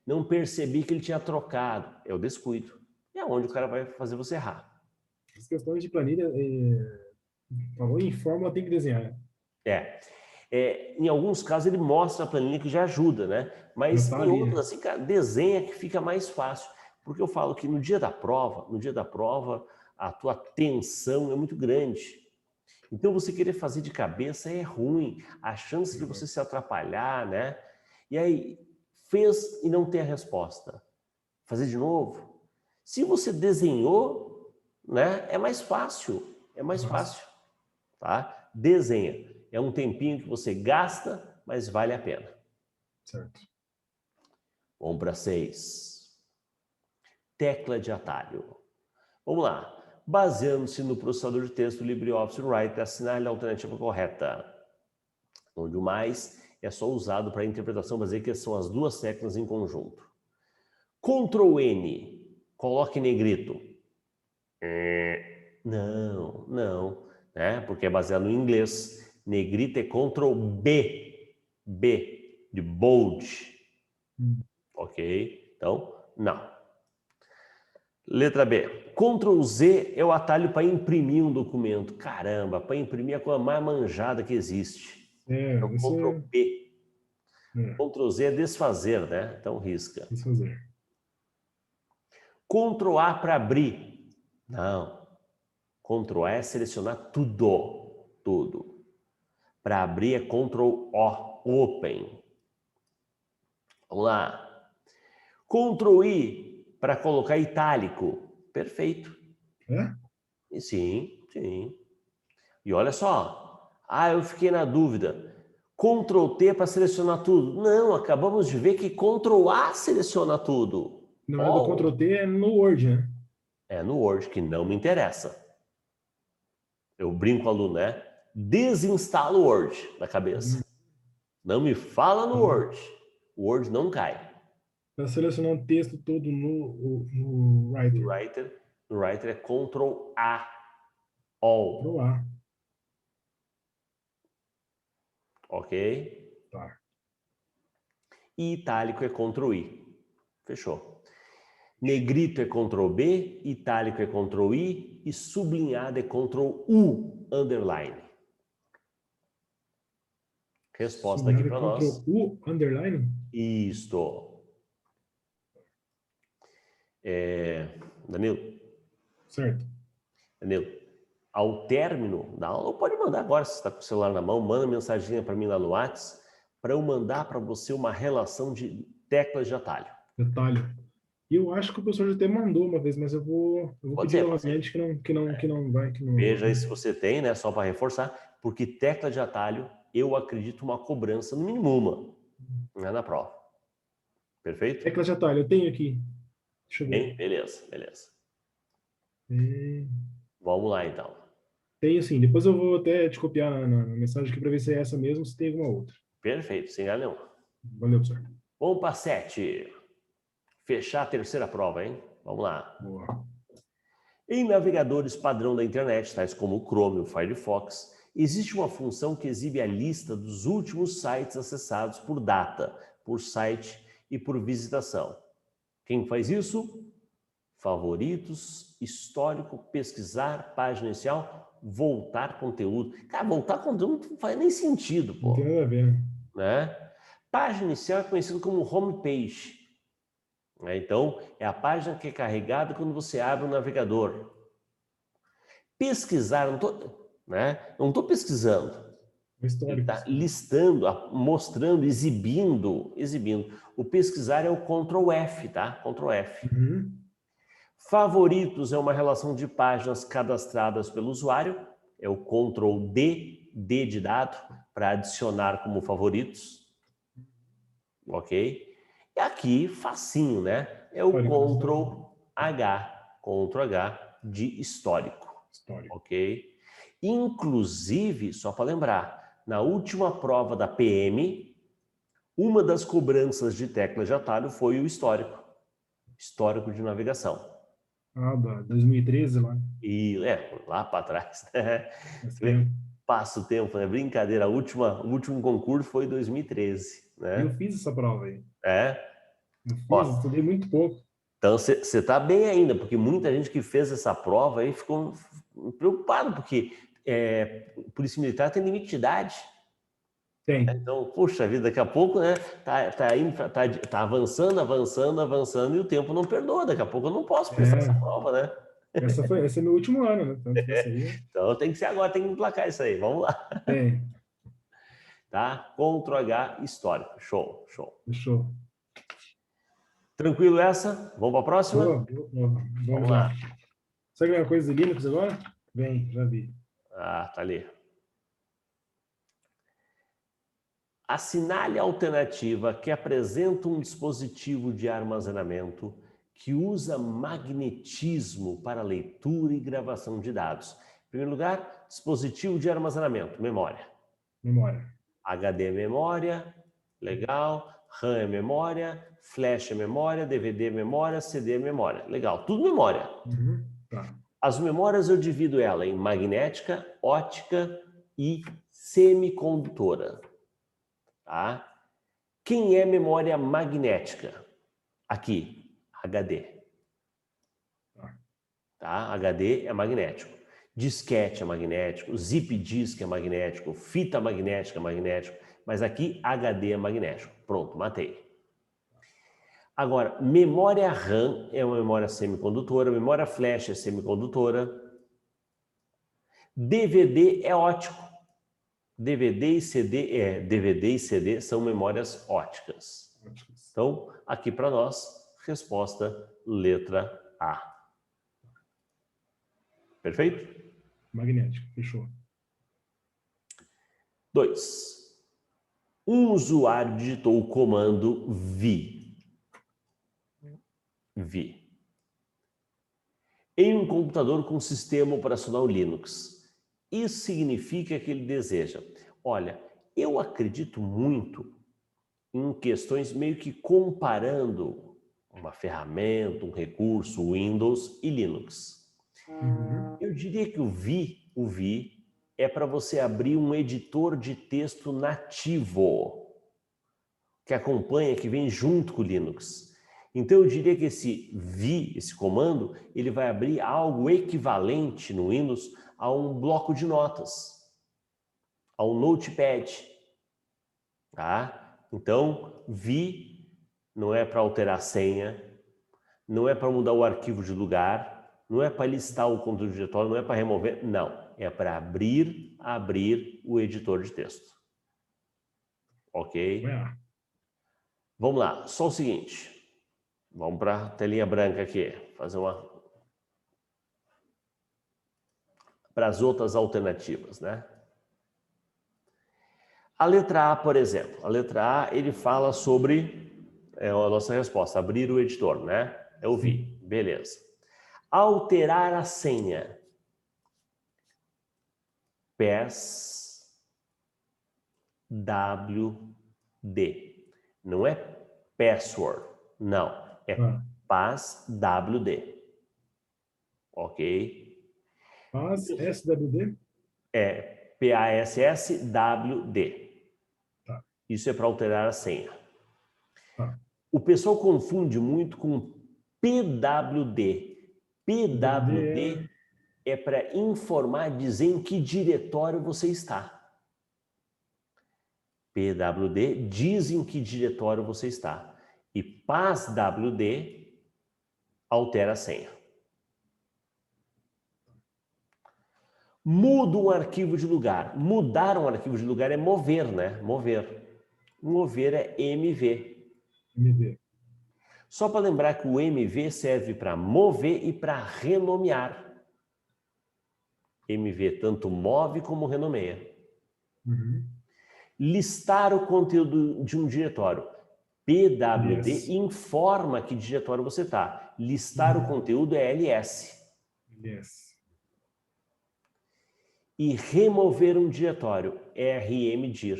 Speaker 1: Não percebi que ele tinha trocado. É o descuido. É onde o cara vai fazer você errar.
Speaker 2: As questões de planilha, falou em fórmula, tem que desenhar.
Speaker 1: Em alguns casos ele mostra a planilha que já ajuda, né? Mas em outros, assim, cara, desenha que fica mais fácil. Porque eu falo que no dia da prova, a tua tensão é muito grande. Então você querer fazer de cabeça é ruim. A chance de você se atrapalhar, né? E aí, fez e não tem a resposta. Fazer de novo? Se você desenhou, né? É mais fácil. É mais fácil. Tá? Desenha. É um tempinho que você gasta, mas vale a pena.
Speaker 2: Certo.
Speaker 1: Vamos para 6. Tecla de atalho. Vamos lá. baseando-se no processador de texto LibreOffice Writer, assinale a alternativa correta. Onde o mais é só usado para interpretação, mas que são as duas teclas em conjunto. Ctrl N, coloque negrito. Não, né? Porque é baseado no inglês. Negrito é Ctrl B, B, de bold. Ok? Então, não. Letra B. Ctrl Z é o atalho para imprimir um documento. Caramba, para imprimir é a coisa mais manjada que existe. É o Ctrl P. Ctrl Z é desfazer, né? Então risca.
Speaker 2: Desfazer.
Speaker 1: Ctrl A para abrir. Não. Ctrl A é selecionar tudo. Tudo. Para abrir é Ctrl O. Open. Vamos lá. Ctrl I para colocar itálico. Perfeito.
Speaker 2: É?
Speaker 1: Sim, sim. E olha só. Ah, eu fiquei na dúvida. Ctrl T para selecionar tudo. Não, acabamos de ver que Ctrl A seleciona tudo.
Speaker 2: Não é do Ctrl T, é no Word, né?
Speaker 1: É no Word, que não me interessa. Eu brinco com o aluno, né? Desinstala o Word da cabeça. Não me fala no Word. O Word não cai.
Speaker 2: Para selecionar um texto todo no Writer.
Speaker 1: No Writer é Ctrl A. All.
Speaker 2: Ctrl A.
Speaker 1: Ok?
Speaker 2: Tá.
Speaker 1: E itálico é Ctrl I. Fechou. Negrito é Ctrl B, itálico é Ctrl I e sublinhado é Ctrl U, underline. Resposta aqui para nós.
Speaker 2: Ctrl U, underline?
Speaker 1: Isto. Danilo?
Speaker 2: Certo.
Speaker 1: Danilo, ao término da aula, ou pode mandar agora, se está com o celular na mão, manda mensagem para mim lá no WhatsApp, para eu mandar para você uma relação de teclas de atalho.
Speaker 2: Detalhe. E eu acho que o professor já até mandou uma vez, mas eu vou pedir novamente que não vai.
Speaker 1: Veja aí se você tem, né? Só para reforçar, porque tecla de atalho, eu acredito uma cobrança, no mínimo uma, né, na prova. Perfeito?
Speaker 2: Tecla de atalho, eu tenho aqui. Deixa eu ver.
Speaker 1: Bem, beleza. Vamos lá, então.
Speaker 2: Tenho sim. Depois eu vou até te copiar na mensagem aqui para ver se é essa mesmo, se tem alguma outra.
Speaker 1: Perfeito, sem galera nenhuma.
Speaker 2: Valeu, professor.
Speaker 1: Vamos para 7. Fechar a terceira prova, hein? Vamos lá.
Speaker 2: Boa.
Speaker 1: Em navegadores padrão da internet, tais como o Chrome e o Firefox, existe uma função que exibe a lista dos últimos sites acessados por data, por site e por visitação. Quem faz isso? Favoritos, histórico, pesquisar, página inicial, voltar conteúdo. Cara, voltar conteúdo não faz nem sentido, pô.
Speaker 2: Não tem nada a ver,
Speaker 1: né? Página inicial é conhecido como homepage. Então, é a página que é carregada quando você abre o navegador. Pesquisar, não estou pesquisando. Ele está listando, mostrando, exibindo. O pesquisar é o Ctrl F, tá? Ctrl F. Favoritos é uma relação de páginas cadastradas pelo usuário. É o Ctrl D, D de dado, para adicionar como favoritos. Ok? E aqui, facinho, né? É o Ctrl H de histórico. Ok? Inclusive, só para lembrar, na última prova da PM, uma das cobranças de tecla de atalho foi o histórico de navegação.
Speaker 2: Ah, 2013 lá.
Speaker 1: E lá para trás, né? Passa o tempo, né? Brincadeira, o último concurso foi em 2013, né?
Speaker 2: Eu fiz essa prova aí.
Speaker 1: Eu
Speaker 2: fiz, estudei muito pouco.
Speaker 1: Então, você está bem ainda, porque muita gente que fez essa prova aí ficou preocupado, porque Polícia Militar tem limite de idade.
Speaker 2: Tem.
Speaker 1: Então, puxa vida, daqui a pouco, né, tá avançando e o tempo não perdoa. Daqui a pouco eu não posso prestar essa prova, né?
Speaker 2: Esse é meu último ano, né? Tanto que aí...
Speaker 1: Então tem que ser agora, tem que emplacar isso aí. Vamos lá.
Speaker 2: Tem.
Speaker 1: Tá? Ctrl H histórico. Show.
Speaker 2: Show.
Speaker 1: Tranquilo essa? Vamos para a próxima?
Speaker 2: Vamos lá. Sabe alguma coisa de Linux agora? Vem, já vi.
Speaker 1: Ah, tá ali. Assinale a alternativa que apresenta um dispositivo de armazenamento que usa magnetismo para leitura e gravação de dados? Em primeiro lugar, dispositivo de armazenamento, memória.
Speaker 2: Memória.
Speaker 1: HD é memória, legal. RAM é memória, flash é memória, DVD é memória, CD é memória. Legal, tudo memória.
Speaker 2: Tá.
Speaker 1: As memórias eu divido ela em magnética, óptica e semicondutora. Tá? Quem é memória magnética? Aqui, HD. Tá? HD é magnético. Disquete é magnético, zip disk é magnético, fita magnética é magnético, mas aqui HD é magnético. Pronto, matei. Agora, memória RAM é uma memória semicondutora, memória flash é semicondutora, DVD é óptico. DVD e CD são memórias ópticas. Então, aqui para nós, resposta letra A. Perfeito?
Speaker 2: Magnético, fechou.
Speaker 1: 2. Um usuário digitou o comando VI em um computador com sistema operacional Linux. Isso significa que ele deseja. Olha, eu acredito muito em questões meio que comparando uma ferramenta, um recurso, Windows e Linux. Eu diria que o VI é para você abrir um editor de texto nativo que acompanha, que vem junto com o Linux. Então eu diria que esse VI, esse comando, ele vai abrir algo equivalente no Windows a um bloco de notas, a um notepad, tá? Então, VI não é para alterar a senha, não é para mudar o arquivo de lugar, não é para listar o conteúdo do diretório, não é para remover, não. É para abrir o editor de texto. Ok? Vamos lá, só o seguinte. Vamos para a telinha branca aqui. Fazer uma... para as outras alternativas, né? A letra A, por exemplo. A letra A, ele fala sobre... É a nossa resposta, abrir o editor, né? Eu vi. Beleza. Alterar a senha. PASWD. Não é password, não. É PASWD. Ok?
Speaker 2: PASSWD?
Speaker 1: É PASSWD.
Speaker 2: Tá.
Speaker 1: Isso é para alterar a senha.
Speaker 2: Tá.
Speaker 1: O pessoal confunde muito com PWD. PWD é para informar, dizer em que diretório você está. PWD diz em que diretório você está. E PASWD altera a senha. Muda um arquivo de lugar. Mudar um arquivo de lugar é mover, né? Mover. Mover é MV.
Speaker 2: MV.
Speaker 1: Só para lembrar que o MV serve para mover e para renomear. MV tanto move como renomeia. Listar o conteúdo de um diretório. PWD informa que diretório você está. Listar o conteúdo é LS. E remover um diretório, RMDIR.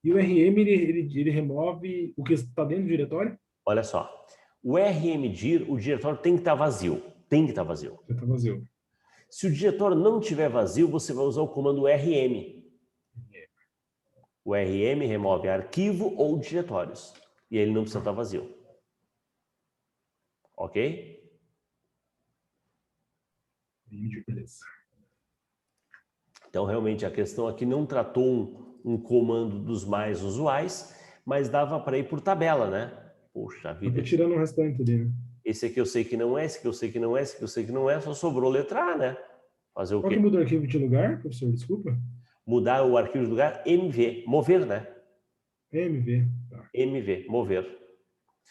Speaker 2: E o RM, ele remove o que está dentro do diretório?
Speaker 1: Olha só, o RMDIR, o diretório tem que estar vazio. Tem que estar vazio.
Speaker 2: Está vazio.
Speaker 1: Se o diretório não estiver vazio, você vai usar o comando RM. O RM remove arquivo ou diretórios. E ele não precisa estar vazio. Ok?
Speaker 2: Beleza.
Speaker 1: Então, realmente, a questão aqui não tratou um comando dos mais usuais, mas dava para ir por tabela, né? Poxa vida.
Speaker 2: Tô tirando o restante ali, né?
Speaker 1: Esse aqui eu sei que não é, esse aqui eu sei que não é, esse aqui eu sei que não é, só sobrou letra A, né? Fazer o quê?
Speaker 2: Qual que muda o arquivo de lugar, professor? Desculpa.
Speaker 1: Mudar o arquivo de lugar, MV, mover, né?
Speaker 2: MV, tá.
Speaker 1: MV, mover.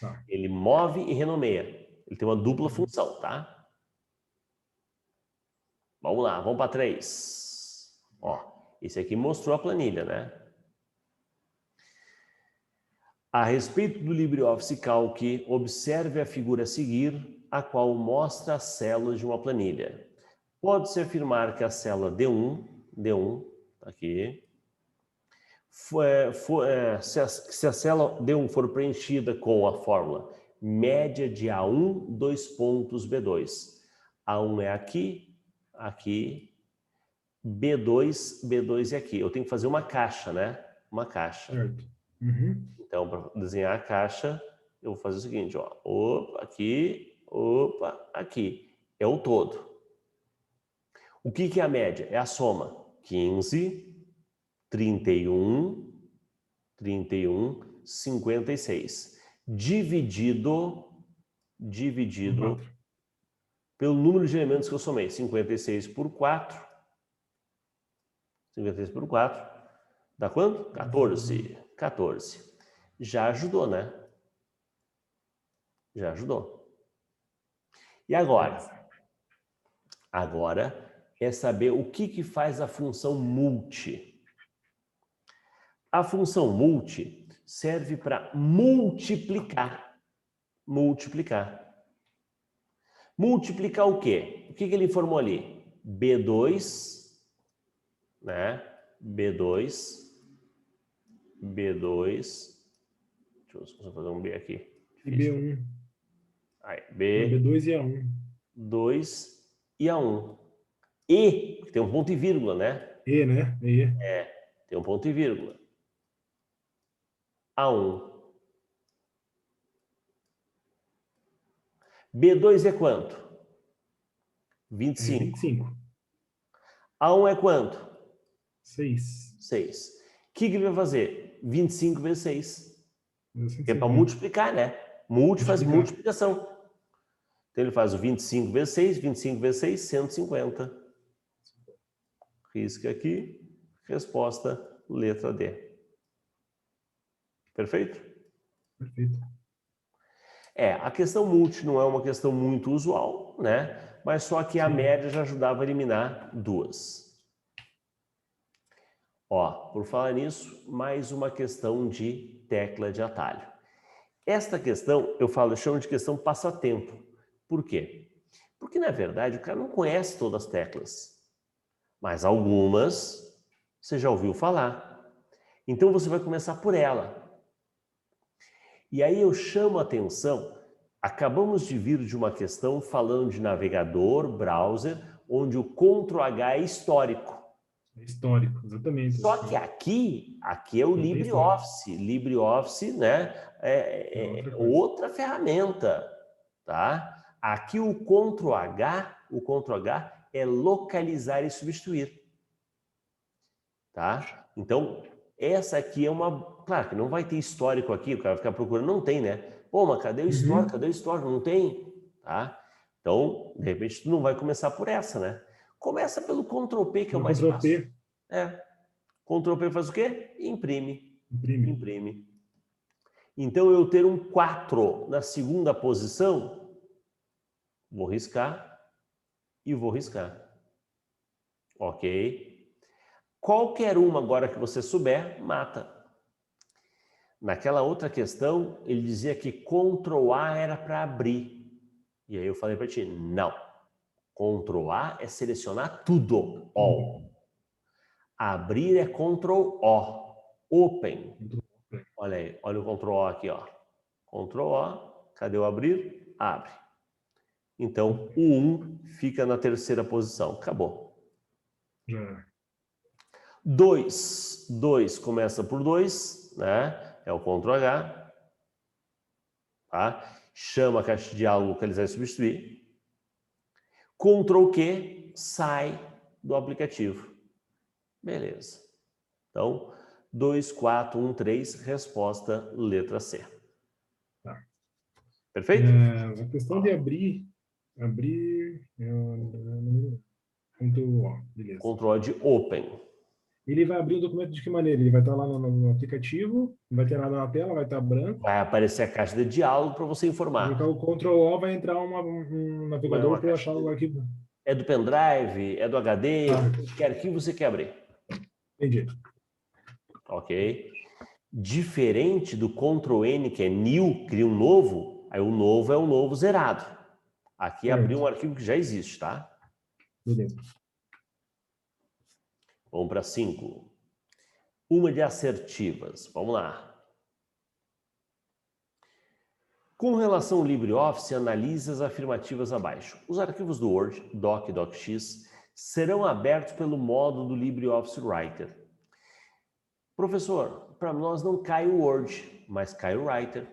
Speaker 2: Tá.
Speaker 1: Ele move e renomeia. Ele tem uma dupla função, tá? Vamos lá, vamos para 3. Ó, esse aqui mostrou a planilha, né? A respeito do LibreOffice Calc, observe a figura a seguir, a qual mostra as células de uma planilha. Pode-se afirmar que a célula D1, aqui, se a célula D1 for preenchida com a fórmula média de A1, 2 pontos B2. A1 é aqui, aqui, B2 é aqui. Eu tenho que fazer uma caixa, né? Uma caixa.
Speaker 2: Certo. Uhum.
Speaker 1: Então, para desenhar a caixa, eu vou fazer o seguinte, ó. Opa, aqui. É o todo. O que é a média? É a soma. 15, 31, 56. Dividido pelo número de elementos que eu somei. 56 por 4. 56 por 4. Dá quanto? 14. 14. Já ajudou, né? Já ajudou. E agora? Agora é saber o que faz a função multi. A função multi serve para multiplicar. Multiplicar o quê? O que ele informou ali? B2, né? B2. Deixa eu fazer um B aqui.
Speaker 2: E B1.
Speaker 1: Aí,
Speaker 2: B2 e A1.
Speaker 1: 2 e A1. E, tem um ponto e vírgula, né?
Speaker 2: E, né? E.
Speaker 1: É, tem um ponto e vírgula. A1. B2 é quanto? 25.
Speaker 2: 25.
Speaker 1: A1 é quanto?
Speaker 2: 6.
Speaker 1: 6. O que ele vai fazer? 25 vezes 6. É para multiplicar, né? Faz multiplicação. Então ele faz o 25 vezes 6, 25 vezes 6, 150. Risca aqui, resposta, letra D. Perfeito?
Speaker 2: Perfeito.
Speaker 1: A questão multi não é uma questão muito usual, né? Mas só que a média já ajudava a eliminar duas. Ó, por falar nisso, mais uma questão de tecla de atalho. Esta questão, eu chamo de questão passatempo. Por quê? Porque, na verdade, o cara não conhece todas as teclas. Mas algumas você já ouviu falar. Então, você vai começar por ela. E aí eu chamo a atenção, acabamos de vir de uma questão falando de navegador, browser, onde o Ctrl+H é histórico.
Speaker 2: Histórico, exatamente.
Speaker 1: Só que aqui é o LibreOffice. LibreOffice, né, é outra ferramenta, tá? Aqui o Ctrl+H é localizar e substituir, tá? Então, essa aqui é uma... Claro que não vai ter histórico aqui, o cara vai ficar procurando, não tem, né? Pô, mas cadê o histórico? Cadê o histórico? Não tem, tá? Então, de repente, tu não vai começar por essa, né? Começa pelo Ctrl+P, que é o mais fácil. Ctrl+P faz o quê? Imprime. Então, eu ter um 4 na segunda posição, vou riscar e vou riscar. Ok? Qualquer uma agora que você souber, mata. Naquela outra questão, ele dizia que Ctrl+A era para abrir. E aí eu falei para ti, não. Ctrl+A é selecionar tudo, all. Abrir é Ctrl+O, open. Olha aí, olha o Ctrl+O aqui, ó. Ctrl+O, cadê o abrir? Abre. Então, o 1 fica na terceira posição. Acabou. 2 começa por 2, né? É o Ctrl+H. Tá? Chama a caixa de diálogo, localizar e substituir. Ctrl+Q sai do aplicativo. Beleza. Então, 2, 4, 1, 3, resposta letra C.
Speaker 2: Tá.
Speaker 1: Perfeito?
Speaker 2: A questão de abrir Ctrl+O, beleza.
Speaker 1: Ctrl de open.
Speaker 2: Ele vai abrir o documento de que maneira? Ele vai estar lá no aplicativo, não vai ter nada na tela, vai estar branco.
Speaker 1: Vai aparecer a caixa de diálogo para você informar.
Speaker 2: Colocar o Ctrl+O, vai entrar um navegador para eu achar o arquivo.
Speaker 1: É do pendrive, é do HD, que arquivo você quer abrir?
Speaker 2: Entendi.
Speaker 1: Ok. Diferente do Ctrl N, que é new, cria um novo, aí o novo é o novo zerado. Aqui abrir um arquivo que já existe, tá?
Speaker 2: Beleza.
Speaker 1: Vamos para 5. Uma de assertivas. Vamos lá. Com relação ao LibreOffice, analise as afirmativas abaixo. Os arquivos do Word, Doc e DocX serão abertos pelo módulo do LibreOffice Writer. Professor, para nós não cai o Word, mas cai o Writer.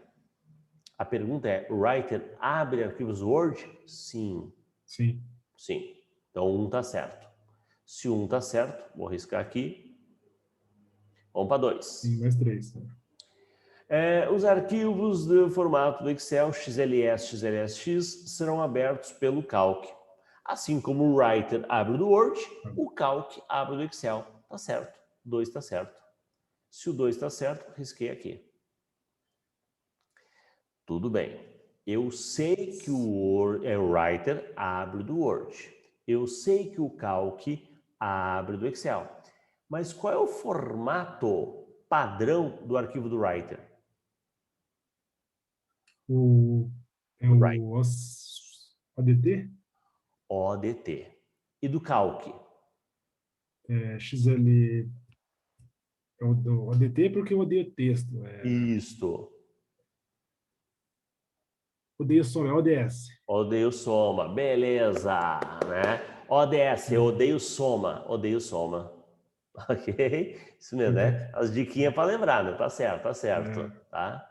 Speaker 1: A pergunta é, o Writer abre arquivos Word? Sim.
Speaker 2: Sim.
Speaker 1: Sim. Então, 1 está certo. Se 1 está certo, vou riscar aqui. Vamos para 2.
Speaker 2: Sim, mais 3.
Speaker 1: Os arquivos do formato do Excel, XLS, XLSX, serão abertos pelo Calc. Assim como o Writer abre do Word, o Calc abre do Excel. Tá certo. 2 está certo. Se o 2 está certo, risquei aqui. Tudo bem. Eu sei que o Writer abre do Word. Eu sei que o Calc abre do Excel. Mas qual é o formato padrão do arquivo do Writer?
Speaker 2: O ODT?
Speaker 1: ODT. E do Calc?
Speaker 2: XL... É o do ODT porque eu odeio texto.
Speaker 1: Isto.
Speaker 2: Odeio soma, é ODS.
Speaker 1: Odeio soma. Beleza, né? ODS, eu odeio soma. Odeio soma. Ok? Isso mesmo, né? As diquinhas para lembrar, né? Tá certo, tá certo. Tá?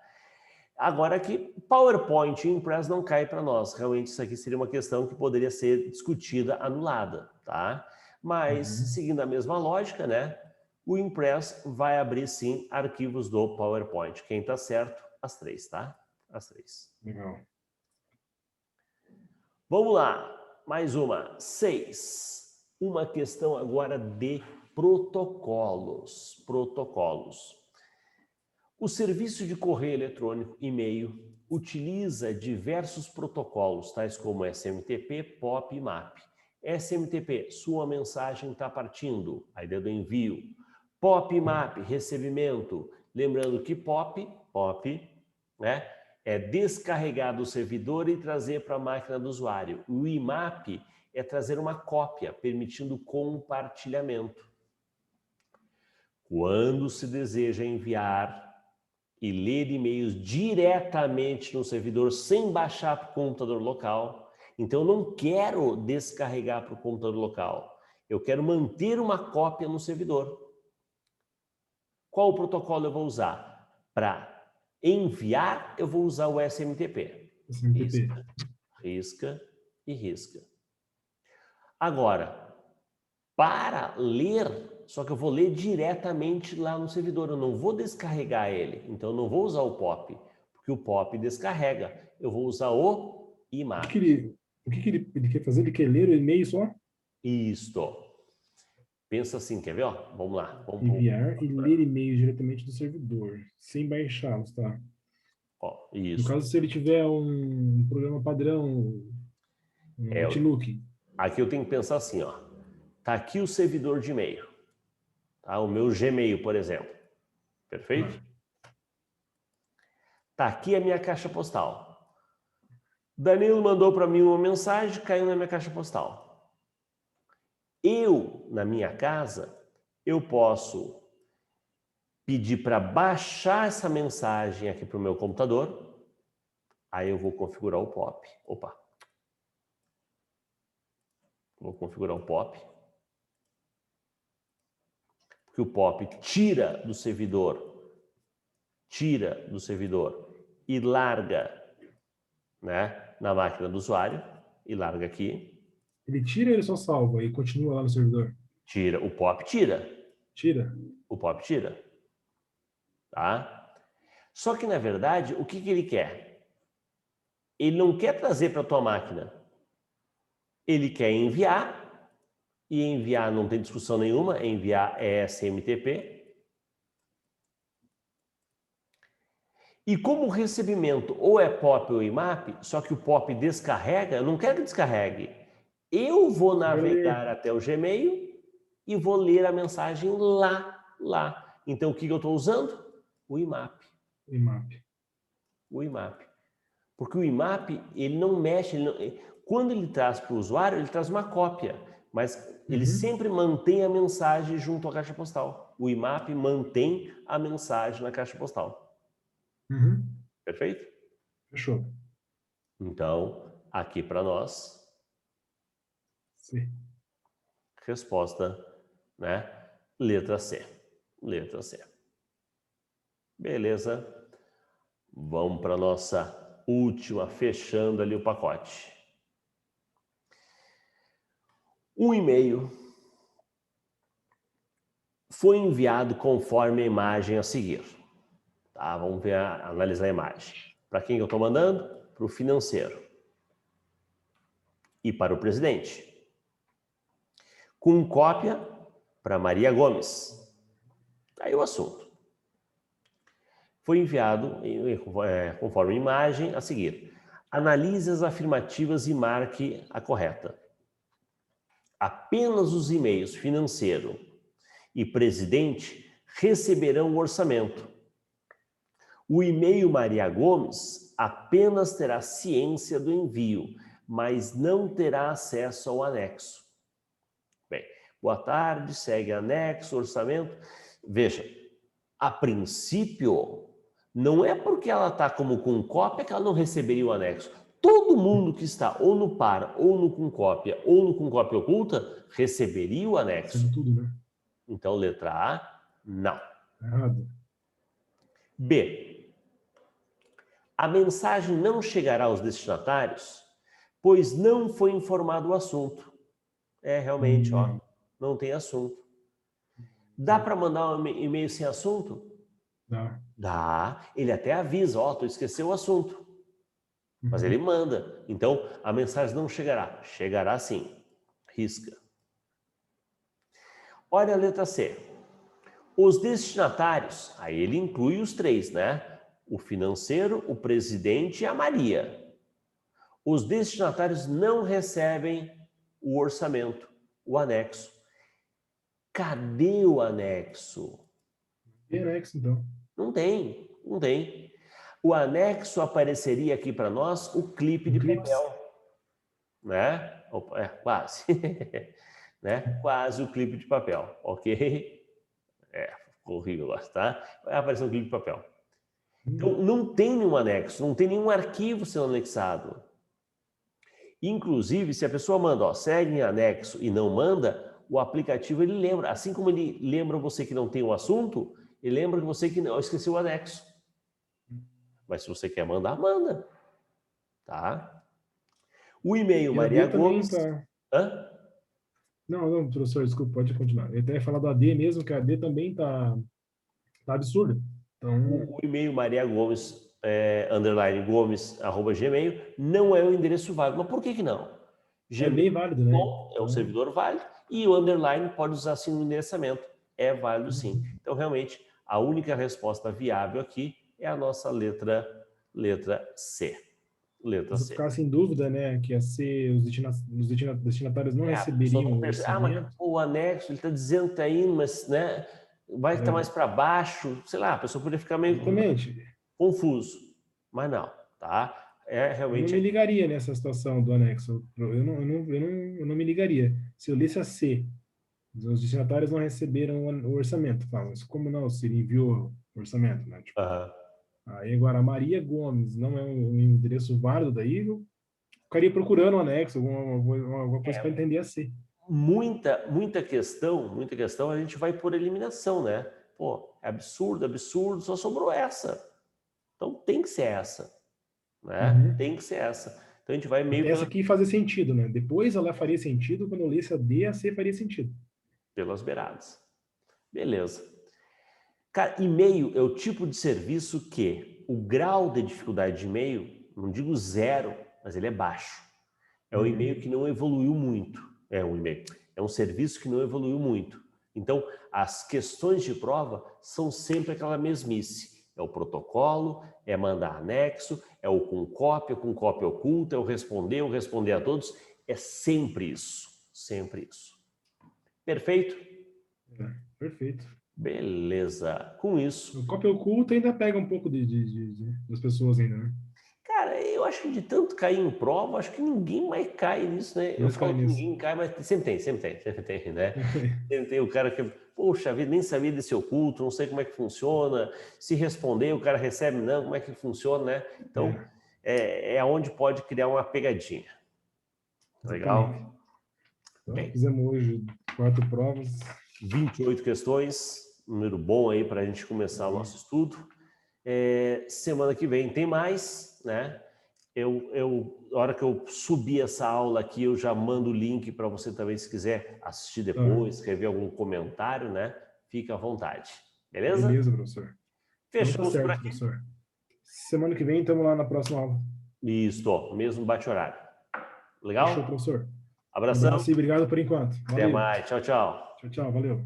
Speaker 1: Agora aqui, PowerPoint e Impress não cai para nós. Realmente isso aqui seria uma questão que poderia ser discutida, anulada, tá? Mas, seguindo a mesma lógica, né? O Impress vai abrir, sim, arquivos do PowerPoint. Quem tá certo? As 3, tá? As 3.
Speaker 2: Legal.
Speaker 1: Vamos lá. Mais uma. 6. Uma questão agora de protocolos. Protocolos. O serviço de correio eletrônico, e-mail, utiliza diversos protocolos, tais como SMTP, POP e MAP. SMTP, sua mensagem está partindo, a ideia do envio. POP e MAP, recebimento. Lembrando que POP, né, é descarregar do servidor e trazer para a máquina do usuário. O IMAP é trazer uma cópia, permitindo compartilhamento. Quando se deseja enviar e ler e-mails diretamente no servidor sem baixar para o computador local. Então, eu não quero descarregar para o computador local. Eu quero manter uma cópia no servidor. Qual protocolo eu vou usar? Para enviar, eu vou usar o SMTP. Risca, risca e risca. Agora, para ler, só que eu vou ler diretamente lá no servidor, eu não vou descarregar ele, então eu não vou usar o POP, porque o POP descarrega, eu vou usar o IMAP.
Speaker 2: O que ele quer fazer? Ele quer ler o e-mail só?
Speaker 1: Isto. Pensa assim, quer ver? Ó? Vamos lá.
Speaker 2: Enviar e ler e-mail diretamente do servidor, sem baixá-los, tá?
Speaker 1: Ó, isso.
Speaker 2: No caso, se ele tiver um programa padrão, um Outlook.
Speaker 1: Aqui eu tenho que pensar assim, ó. Tá aqui o servidor de e-mail. Tá? O meu Gmail, por exemplo. Perfeito? Tá aqui a minha caixa postal. Danilo mandou para mim uma mensagem, caiu na minha caixa postal. Eu, na minha casa, eu posso pedir para baixar essa mensagem aqui para o meu computador. Aí eu vou configurar o POP. Opa! Vou configurar o POP. Porque o POP tira do servidor e larga, né, na máquina do usuário, e larga aqui.
Speaker 2: Ele tira ou ele só salva e continua lá no servidor?
Speaker 1: Tira, o POP tira.
Speaker 2: Tira?
Speaker 1: O POP tira. Tá? Só que, na verdade, o que ele quer? Ele não quer trazer para a tua máquina. Ele quer enviar, e enviar não tem discussão nenhuma, enviar é SMTP. E como o recebimento ou é POP ou IMAP, só que o POP descarrega, eu não quero que descarregue. Eu vou navegar até o Gmail e vou ler a mensagem lá. Então, o que eu estou usando? O IMAP.
Speaker 2: O IMAP.
Speaker 1: O IMAP. Porque o IMAP, ele não mexe, quando ele traz para o usuário, ele traz uma cópia, mas ele sempre mantém a mensagem junto à caixa postal. O IMAP mantém a mensagem na caixa postal. Perfeito?
Speaker 2: Fechou.
Speaker 1: Então, aqui para nós,
Speaker 2: Sim.
Speaker 1: resposta, né? Letra C. Letra C. Beleza. Vamos para a nossa última, fechando ali o pacote. Um e-mail foi enviado conforme a imagem a seguir. Tá? Vamos ver, analisar a imagem. Para quem eu estou mandando? Para o financeiro. E para o presidente. Com cópia para Maria Gomes. Aí o assunto. Foi enviado conforme a imagem a seguir. Analise as afirmativas e marque a correta. Apenas os e-mails financeiro e presidente receberão o orçamento. O e-mail Maria Gomes apenas terá ciência do envio, mas não terá acesso ao anexo. Bem, boa tarde, segue anexo, orçamento. Veja, a princípio, não é porque ela está como com cópia que ela não receberia o anexo. Todo mundo que está ou no par, ou no com cópia, ou no com cópia oculta, receberia o anexo.
Speaker 2: Tudo, né?
Speaker 1: Então, letra A, não.
Speaker 2: Errado.
Speaker 1: B. A mensagem não chegará aos destinatários, pois não foi informado o assunto. É, realmente, ó, não tem assunto. Dá para mandar um e-mail sem assunto?
Speaker 2: Dá.
Speaker 1: Dá. Ele até avisa, ó, tu esqueceu o assunto. Mas ele manda. Então, a mensagem não chegará. Chegará sim. Risca. Olha a letra C. Os destinatários, aí ele inclui os três, né? O financeiro, o presidente e a Maria. Os destinatários não recebem o orçamento, o anexo. Cadê o anexo?
Speaker 2: Tem anexo, então.
Speaker 1: Não tem, não tem. O anexo apareceria aqui para nós o clipe de papel. Né? É, quase. Né? Quase o clipe de papel, ok? É, ficou horrível agora, tá? Vai aparecer um clipe de papel. Então, não tem nenhum anexo, não tem nenhum arquivo sendo anexado. Inclusive, se a pessoa manda, ó, segue em anexo e não manda, o aplicativo ele lembra. Assim como ele lembra você que não tem o assunto, ele lembra que você que não esqueceu o anexo. Mas se você quer mandar, manda. Tá? O e-mail Maria Gomes...
Speaker 2: Tá...
Speaker 1: Hã?
Speaker 2: Não, professor, desculpa, pode continuar. Eu até ia falar do AD mesmo, que a AD também tá absurdo. Então...
Speaker 1: O e-mail Maria Gomes, _ Gomes, @gmail, não é o endereço válido. Mas por que não?
Speaker 2: Gmail é bem válido, né?
Speaker 1: É um servidor válido e o underline pode usar assim no endereçamento. É válido sim. Então, realmente, a única resposta viável aqui é a nossa letra C. Letra C.
Speaker 2: Se ficasse em dúvida, né, que ia ser os destinatários não receberiam o orçamento.
Speaker 1: Mas o anexo, ele está dizendo que está indo, mas né, vai estar mais para baixo, sei lá, a pessoa poderia ficar meio confuso. Mas não, tá? É realmente...
Speaker 2: Eu não me ligaria nessa situação do anexo. Eu não me ligaria. Se eu lesse a C, os destinatários não receberam o orçamento. Tá, mas como não? Se ele enviou o orçamento, né? Tipo, aí agora, a Maria Gomes não é um endereço válido, daí eu ficaria procurando o anexo, alguma coisa para entender a C.
Speaker 1: Muita questão a gente vai por eliminação, né? Pô, é absurdo, só sobrou essa. Então tem que ser essa, né? Tem que ser essa. Então a gente vai meio...
Speaker 2: Essa aqui fazia sentido, né? Depois ela faria sentido, quando eu lesse a D, a C faria sentido.
Speaker 1: Pelas beiradas. Beleza. Cara, e-mail é o tipo de serviço que o grau de dificuldade de e-mail, não digo zero, mas ele é baixo. É um e-mail que não evoluiu muito. É um serviço que não evoluiu muito. Então, as questões de prova são sempre aquela mesmice. É o protocolo, é mandar anexo, é o com cópia oculta, é o responder a todos. É sempre isso. Sempre isso. Perfeito?
Speaker 2: Perfeito.
Speaker 1: Beleza. Com isso...
Speaker 2: O cópia oculta ainda pega um pouco das pessoas ainda, né?
Speaker 1: Cara, eu acho que de tanto cair em prova, acho que ninguém mais cai nisso, né? Eu
Speaker 2: Mas cai
Speaker 1: falo que
Speaker 2: nisso.
Speaker 1: ninguém cai, mas sempre tem, né? Sempre tem o cara que, poxa vida, nem sabia desse oculto, não sei como é que funciona. Se responder, o cara recebe, não, como é que funciona, né? Então, é onde pode criar uma pegadinha. Legal?
Speaker 2: Exatamente. Então,
Speaker 1: Bem,
Speaker 2: fizemos hoje 4 provas.
Speaker 1: 28 questões, número bom aí para a gente começar o nosso estudo. Semana que vem tem mais, né? Na hora que eu subir essa aula aqui, eu já mando o link para você também, se quiser assistir depois, escrever algum comentário, né? Fica à vontade. Beleza?
Speaker 2: Beleza, professor. Então tá
Speaker 1: Fechamos por
Speaker 2: certo,
Speaker 1: aqui.
Speaker 2: professor. Semana que vem estamos lá na próxima aula.
Speaker 1: Isso, ó, mesmo bate-horário. Legal?
Speaker 2: Fechou, professor. Um
Speaker 1: Abração.
Speaker 2: abraço e obrigado por enquanto.
Speaker 1: Até
Speaker 2: Valeu.
Speaker 1: mais. Tchau, tchau.
Speaker 2: Tchau, tchau. Valeu.